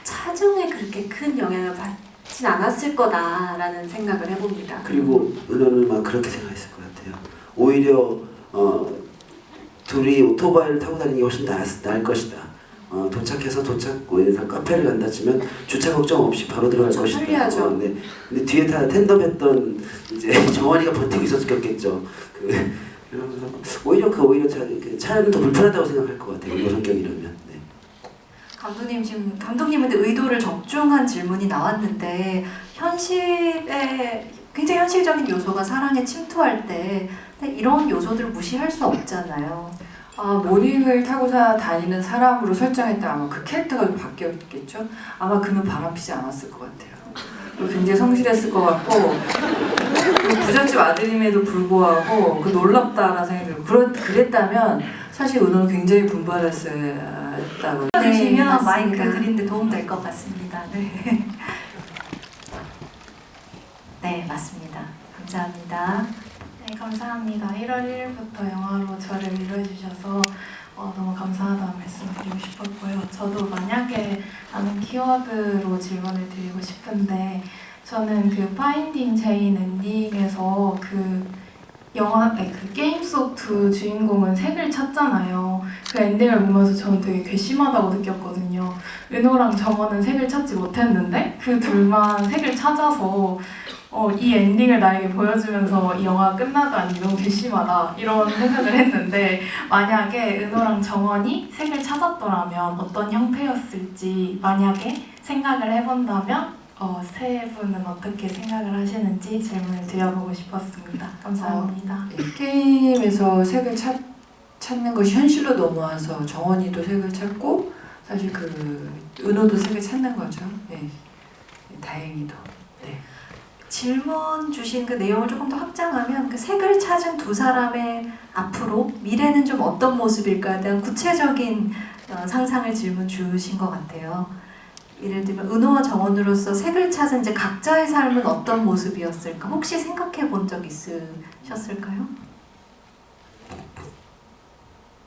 차종에 그렇게 큰 영향을 받진 않았을 거다라는 생각을 해봅니다. 그리고 은호는 막 그렇게 생각했을 것 같아요. 오히려 둘이 오토바이를 타고 다니는 게 훨씬 나을 것이다. 도착해서 도착구에서 카페를 간다 치면 주차 걱정 없이 바로 들어갈 것이다. 편리하죠. 근데 뒤에 텐덤했던 이제 정환이가 버티고 있었겠죠. 그러면서 오히려 차는 더 불편하다고 생각할 것 같아요. 이런 성격이라면. 네. 감독님 지금 감독님한테 의도를 적중한 질문이 나왔는데 현실에 굉장히 현실적인 요소가 사랑에 침투할 때 이런 요소들을 무시할 수 없잖아요. 모닝을 타고 다니는 사람으로 설정했다 아마 그 캐릭터가 좀 바뀌었겠죠? 아마 그는 바람피지 않았을 것 같아요. 그리고 굉장히 성실했을 것 같고 그리고 부잣집 아들임에도 불구하고 놀랍다라는 생각이 들고 그랬다면 사실 은호는 굉장히 분발했어야 했다고. 주시면 맞습니다. 마이크 드리는데 도움 될 것 같습니다. 네. 네, 맞습니다. 감사합니다. 네. 네, 감사합니다. 1월 1일부터 영화로 저를 위로해주셔서 너무 감사하다는 말씀 드리고 싶었고요. 저도 만약에 라는 키워드로 질문을 드리고 싶은데, 저는 그 파인딩 제인 엔딩에서 그 그 게임 속 두 주인공은 색을 찾잖아요. 그 엔딩을 보면서 저는 되게 괘씸하다고 느꼈거든요. 은호랑 정원은 색을 찾지 못했는데 그 둘만 색을 찾아서 이 엔딩을 나에게 보여주면서 이 영화가 끝나다니 너무 괘씸하다 이런 생각을 했는데, 만약에 은호랑 정원이 색을 찾았더라면 어떤 형태였을지 만약에 생각을 해본다면 세 분은 어떻게 생각을 하시는지 질문을 드려보고 싶었습니다. 감사합니다. 게임에서 색을 찾는 것이 현실로 넘어와서 정원이도 색을 찾고 사실 그 은호도 색을 찾는 거죠. 네. 다행히도. 네. 질문 주신 그 내용을 조금 더 확장하면 그 색을 찾은 두 사람의 앞으로 미래는 좀 어떤 모습일까에 대한 구체적인 상상을 질문 주신 것 같아요. 예를 들면 은호와 정원으로서 색을 찾은 이제 각자의 삶은 어떤 모습이었을까? 혹시 생각해 본 적 있으셨을까요?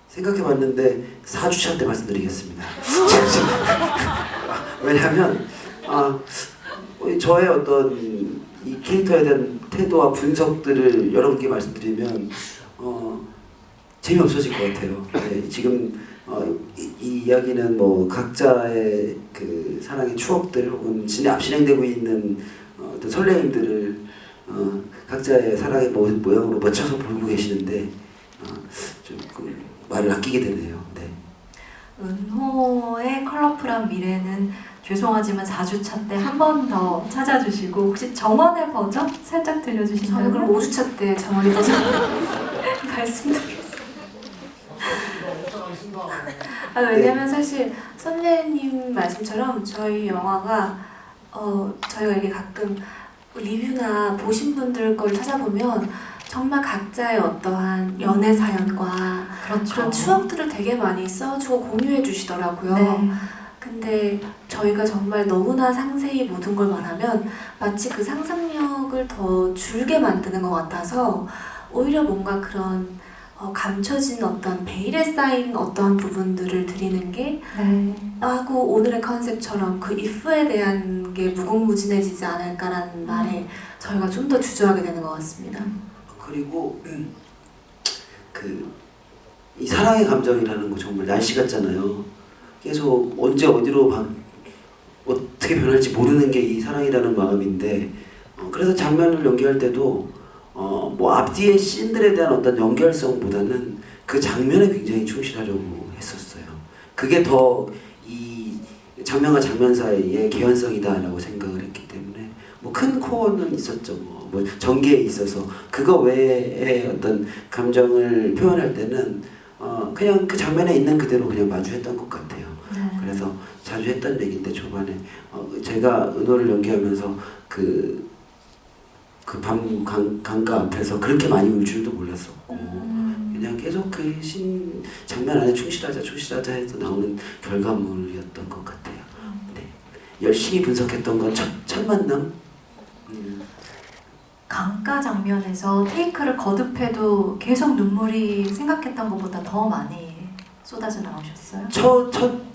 생각해봤는데 4주차 때 말씀드리겠습니다. 왜냐하면 저의 어떤 이 캐릭터에 대한 태도와 분석들을 여러 개 말씀드리면 재미없어질 것 같아요. 네, 지금 이 이야기는 뭐 각자의 그 사랑의 추억들 혹은 진행되고 있는 어떤 설레임들을 각자의 사랑의 모양으로 맞춰서 보고 계시는데 조금 말을 아끼게 되네요. 네. 은호의 컬러풀한 미래는 죄송하지만 4주차 때 한 번 더 찾아주시고, 혹시 정원의 버전 살짝 저는 들려주시면 그럼 5주차 때 정원이 버전 말씀드리겠습니다. 왜냐면 사실 선배님 말씀처럼 저희 영화가 저희가 이렇게 가끔 리뷰나 보신 분들 걸 찾아보면 정말 각자의 어떠한 연애 사연과 그렇죠. 그런 추억들을 되게 많이 써주고 공유해 주시더라고요. 네. 근데 저희가 정말 너무나 상세히 모든 걸 말하면 마치 그 상상력을 더 줄게 만드는 것 같아서 오히려 뭔가 그런 감춰진 어떤 베일에 쌓인 어떠한 부분들을 드리는 게 네. 하고 오늘의 컨셉처럼 그 if에 대한 게 무궁무진해지지 않을까라는 말에 저희가 좀 더 주저하게 되는 것 같습니다. 그리고 이 사랑의 감정이라는 거 정말 날씨 같잖아요. 계속 언제 어디로 어떻게 변할지 모르는 게 이 사랑이라는 마음인데 그래서 장면을 연기할 때도 뭐 앞뒤의 씬들에 대한 어떤 연결성보다는 그 장면에 굉장히 충실하려고 했었어요. 그게 더 이 장면과 장면 사이의 개연성이다라고 생각을 했기 때문에 뭐 큰 코어는 있었죠. 뭐 전개에 있어서 그거 외에 어떤 감정을 표현할 때는 그냥 그 장면에 있는 그대로 그냥 마주했던 것 같아요. 그래서 자주 했던 얘기인데 초반에 제가 은호를 연기하면서 그 밤 강가 앞에서 그렇게 많이 울 줄도 몰랐었고 그냥 계속 그 장면 안에 충실하자 해서 나오는 결과물이었던 것 같아요. 네. 열심히 분석했던 건 첫 만남. 강가 장면에서 테이크를 거듭해도 계속 눈물이 생각했던 것보다 더 많이 쏟아져 나오셨어요? 첫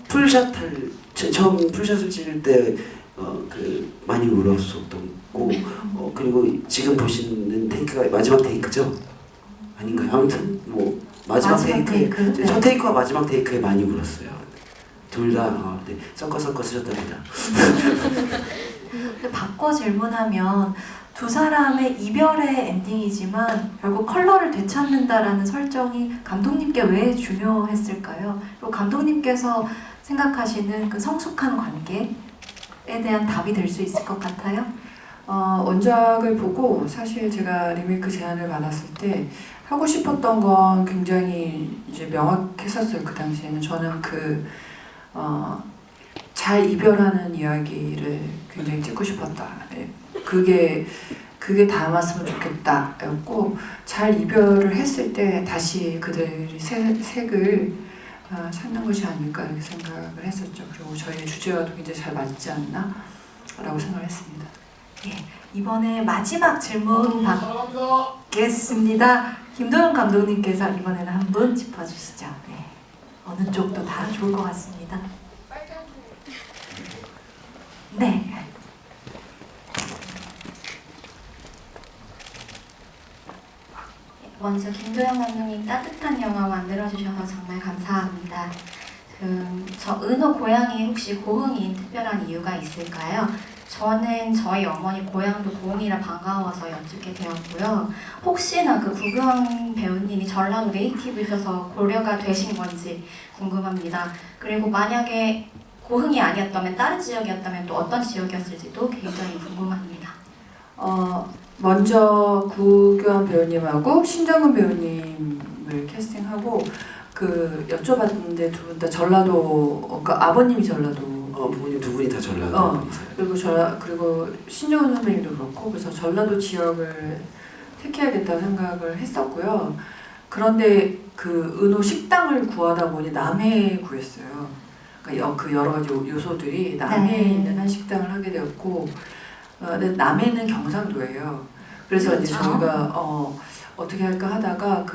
풀샷 처음 풀샷을 찍을 때 많이 울었었던 거 그리고 지금 보시는 테이크가 마지막 테이크죠? 아닌가요? 아무튼 뭐 마지막 테이크에 네. 첫 테이크와 마지막 테이크에 많이 울었어요. 둘 다 네, 섞어 쓰셨답니다. 근데 바꿔 질문하면 두 사람의 이별의 엔딩이지만 결국 컬러를 되찾는다라는 설정이 감독님께 왜 중요했을까요? 그리고 감독님께서 생각하시는 그 성숙한 관계에 대한 답이 될 수 있을 것 같아요? 원작을 보고 사실 제가 리메이크 제안을 받았을 때 하고 싶었던 건 굉장히 이제 명확했었어요. 그 당시에는 저는 잘 이별하는 이야기를 굉장히 찍고 싶었다. 네. 그게 담았으면 좋겠다였고, 잘 이별을 했을 때 다시 그들이 색을 찾는 것이 아닐까 이렇게 생각을 했었죠. 그리고 저희 주제와도 굉장히 잘 맞지 않나 라고 생각을 했습니다. 이번에 마지막 질문 받겠습니다. 김도영 감독님께서 이번에는 한 분 짚어주시죠. 네. 어느 쪽도 다 좋을 것 같습니다. 네. 먼저 김도영 감독님 따뜻한 영화 만들어주셔서 정말 감사합니다. 저 은호 고향이 혹시 고흥인 특별한 이유가 있을까요? 저는 저희 어머니 고향도 고흥이라 반가워서 여쭙게 되었고요. 혹시나 그 구경 배우님이 전라도 네이티브이셔서 고려가 되신 건지 궁금합니다. 그리고 만약에 고흥이 아니었다면 다른 지역이었다면 또 어떤 지역이었을지도 굉장히 궁금합니다. 먼저 구교환 배우님하고 신정은 배우님을 캐스팅하고 여쭤봤는데 두 분 다 전라도, 그러니까 아버님이 전라도. 부모님 두 분이 다 전라도. 그리고 신정은 선배님도 그렇고 그래서 전라도 지역을 택해야겠다고 생각을 했었고요. 그런데 그 은호 식당을 구하다 보니 남해에 구했어요. 그러니까 그 여러 가지 요소들이 남해에 있는 한 식당을 하게 되었고, 근데 남해는 경상도예요. 그래서 그렇죠. 이제 저희가 어떻게 할까 하다가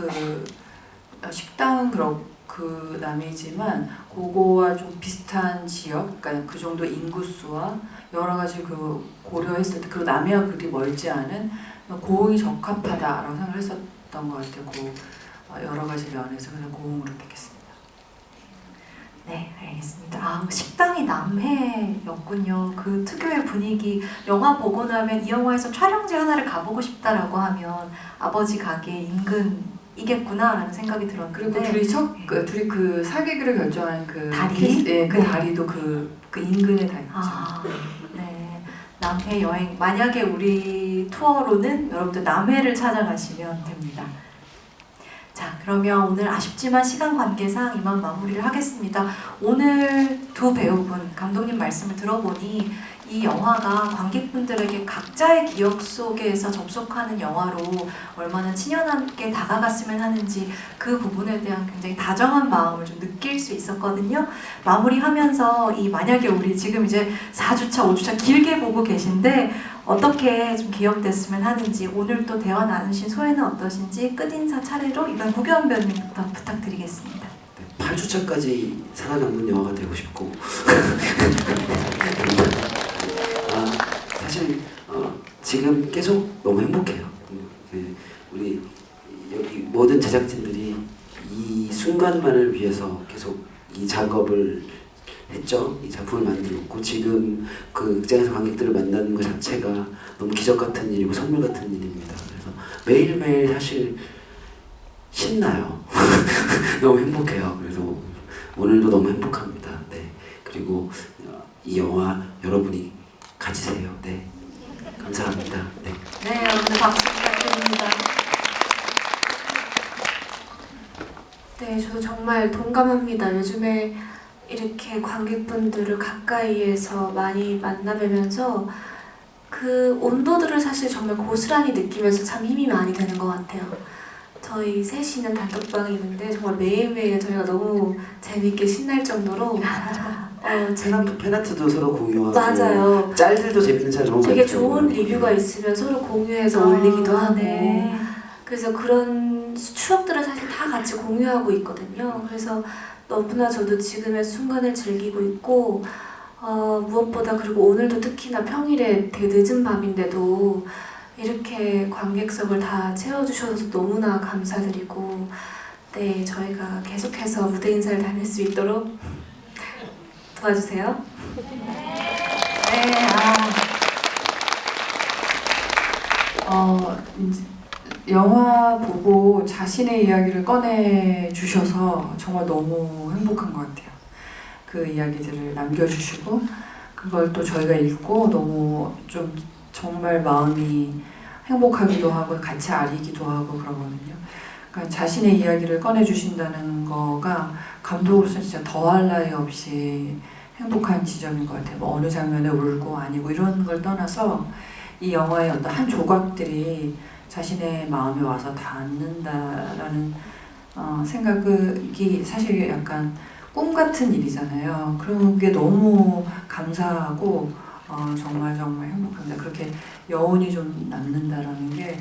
식당은 그 남해지만 그거와 좀 비슷한 지역, 그러니까 그 정도 인구수와 여러 가지 고려했을 때 그리고 남해와 그리 멀지 않은 고흥이 적합하다라고 생각을 했었던 것 같아요. 여러 가지 면에서 그냥 고흥으로 택했습니다. 네, 알겠습니다. 식당이 남해였군요. 그 특유의 분위기, 영화 보고 나면 이 영화에서 촬영지 하나를 가보고 싶다라고 하면 아버지 가게 인근이겠구나라는 생각이 들었는데. 그리고 둘이 그 사귀기를 결정한 다리? 그 다리도 그 인근에 다 있죠. 네. 남해 여행. 만약에 우리 투어로는 여러분들 남해를 찾아가시면 됩니다. 자, 그러면 오늘 아쉽지만 시간 관계상 이만 마무리를 하겠습니다. 오늘 두 배우분, 감독님 말씀을 들어보니 이 영화가 관객분들에게 각자의 기억 속에서 접속하는 영화로 얼마나 친연하게 다가갔으면 하는지 그 부분에 대한 굉장히 다정한 마음을 좀 느낄 수 있었거든요. 마무리하면서 만약에 우리 지금 이제 4주차, 5주차 길게 보고 계신데 어떻게 좀 기억됐으면 하는지, 오늘 또 대화 나누신 소회는 어떠신지 끝인사 차례로 이번 구교환 배우님부터 부탁드리겠습니다. 8주차까지 살아남는 영화가 되고 싶고 사실 지금 계속 너무 행복해요. 우리 여기 모든 제작진들이 이 순간만을 위해서 계속 이 작업을 했죠. 이 작품을 만들었고 지금 그 극장에서 관객들을 만나는 것 자체가 너무 기적 같은 일이고 선물 같은 일입니다. 그래서 매일매일 사실 신나요. 너무 행복해요. 그래서 오늘도 너무 행복합니다. 네. 그리고 이 영화 여러분이 가지세요. 네. 감사합니다. 네. 네, 여러분들 박수 부탁드립니다. 네, 저도 정말 동감합니다. 요즘에 이렇게 관객분들을 가까이에서 많이 만나뵈면서 그 온도들을 사실 정말 고스란히 느끼면서 참 힘이 많이 되는 것 같아요. 저희 셋이 있는 단톡방이 있는데 정말 매일매일 저희가 너무 재밌게 신날 정도로 팬아트도 서로 공유하고 맞아요. 짤들도 재밌는 짤 너무 되게 많죠. 좋은 리뷰가 있으면 서로 공유해서 올리기도 하고 네. 그래서 그런 추억들을 사실 다 같이 공유하고 있거든요. 그래서 너무나 저도 지금의 순간을 즐기고 있고 무엇보다 그리고 오늘도 특히나 평일에 되게 늦은 밤인데도 이렇게 관객석을 다 채워주셔서 너무나 감사드리고 네, 저희가 계속해서 무대 인사를 다닐 수 있도록 도와주세요. 네, 이제 영화 보고 자신의 이야기를 꺼내 주셔서 정말 너무 행복한 것 같아요. 그 이야기들을 남겨주시고 그걸 또 저희가 읽고 너무 좀 정말 마음이 행복하기도 하고 같이 아리기도 하고 그러거든요. 그러니까 자신의 이야기를 꺼내 주신다는 거가 감독으로서 진짜 더할 나위 없이 행복한 지점인 것 같아요. 뭐 어느 장면에 울고 아니고 이런 걸 떠나서 이 영화의 어떤 한 조각들이 자신의 마음에 와서 닿는다라는 생각이 사실 약간 꿈 같은 일이잖아요. 그런 게 너무 감사하고 정말 행복합니다. 그렇게 여운이 좀 남는다라는 게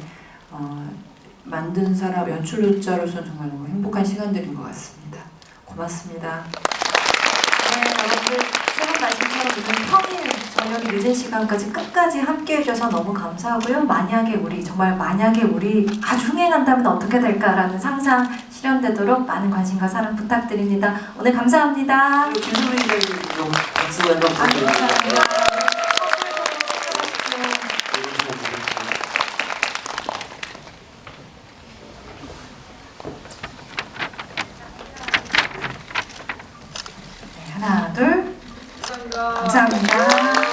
만든 사람, 연출자로서는 정말 너무 행복한 시간들인 것 같습니다. 고맙습니다. 네, 여러분들 새로운 말씀처럼 오늘 평일 저녁 늦은 시간까지 끝까지 함께 해주셔서 너무 감사하고요. 만약에 우리 아주 흥행한다면 어떻게 될까라는 상상 실현되도록 많은 관심과 사랑 부탁드립니다. 오늘 감사합니다. 김수민 기자님 박수 한번 부탁드립니다. 감사합니다. 하나, 둘. 감사합니다.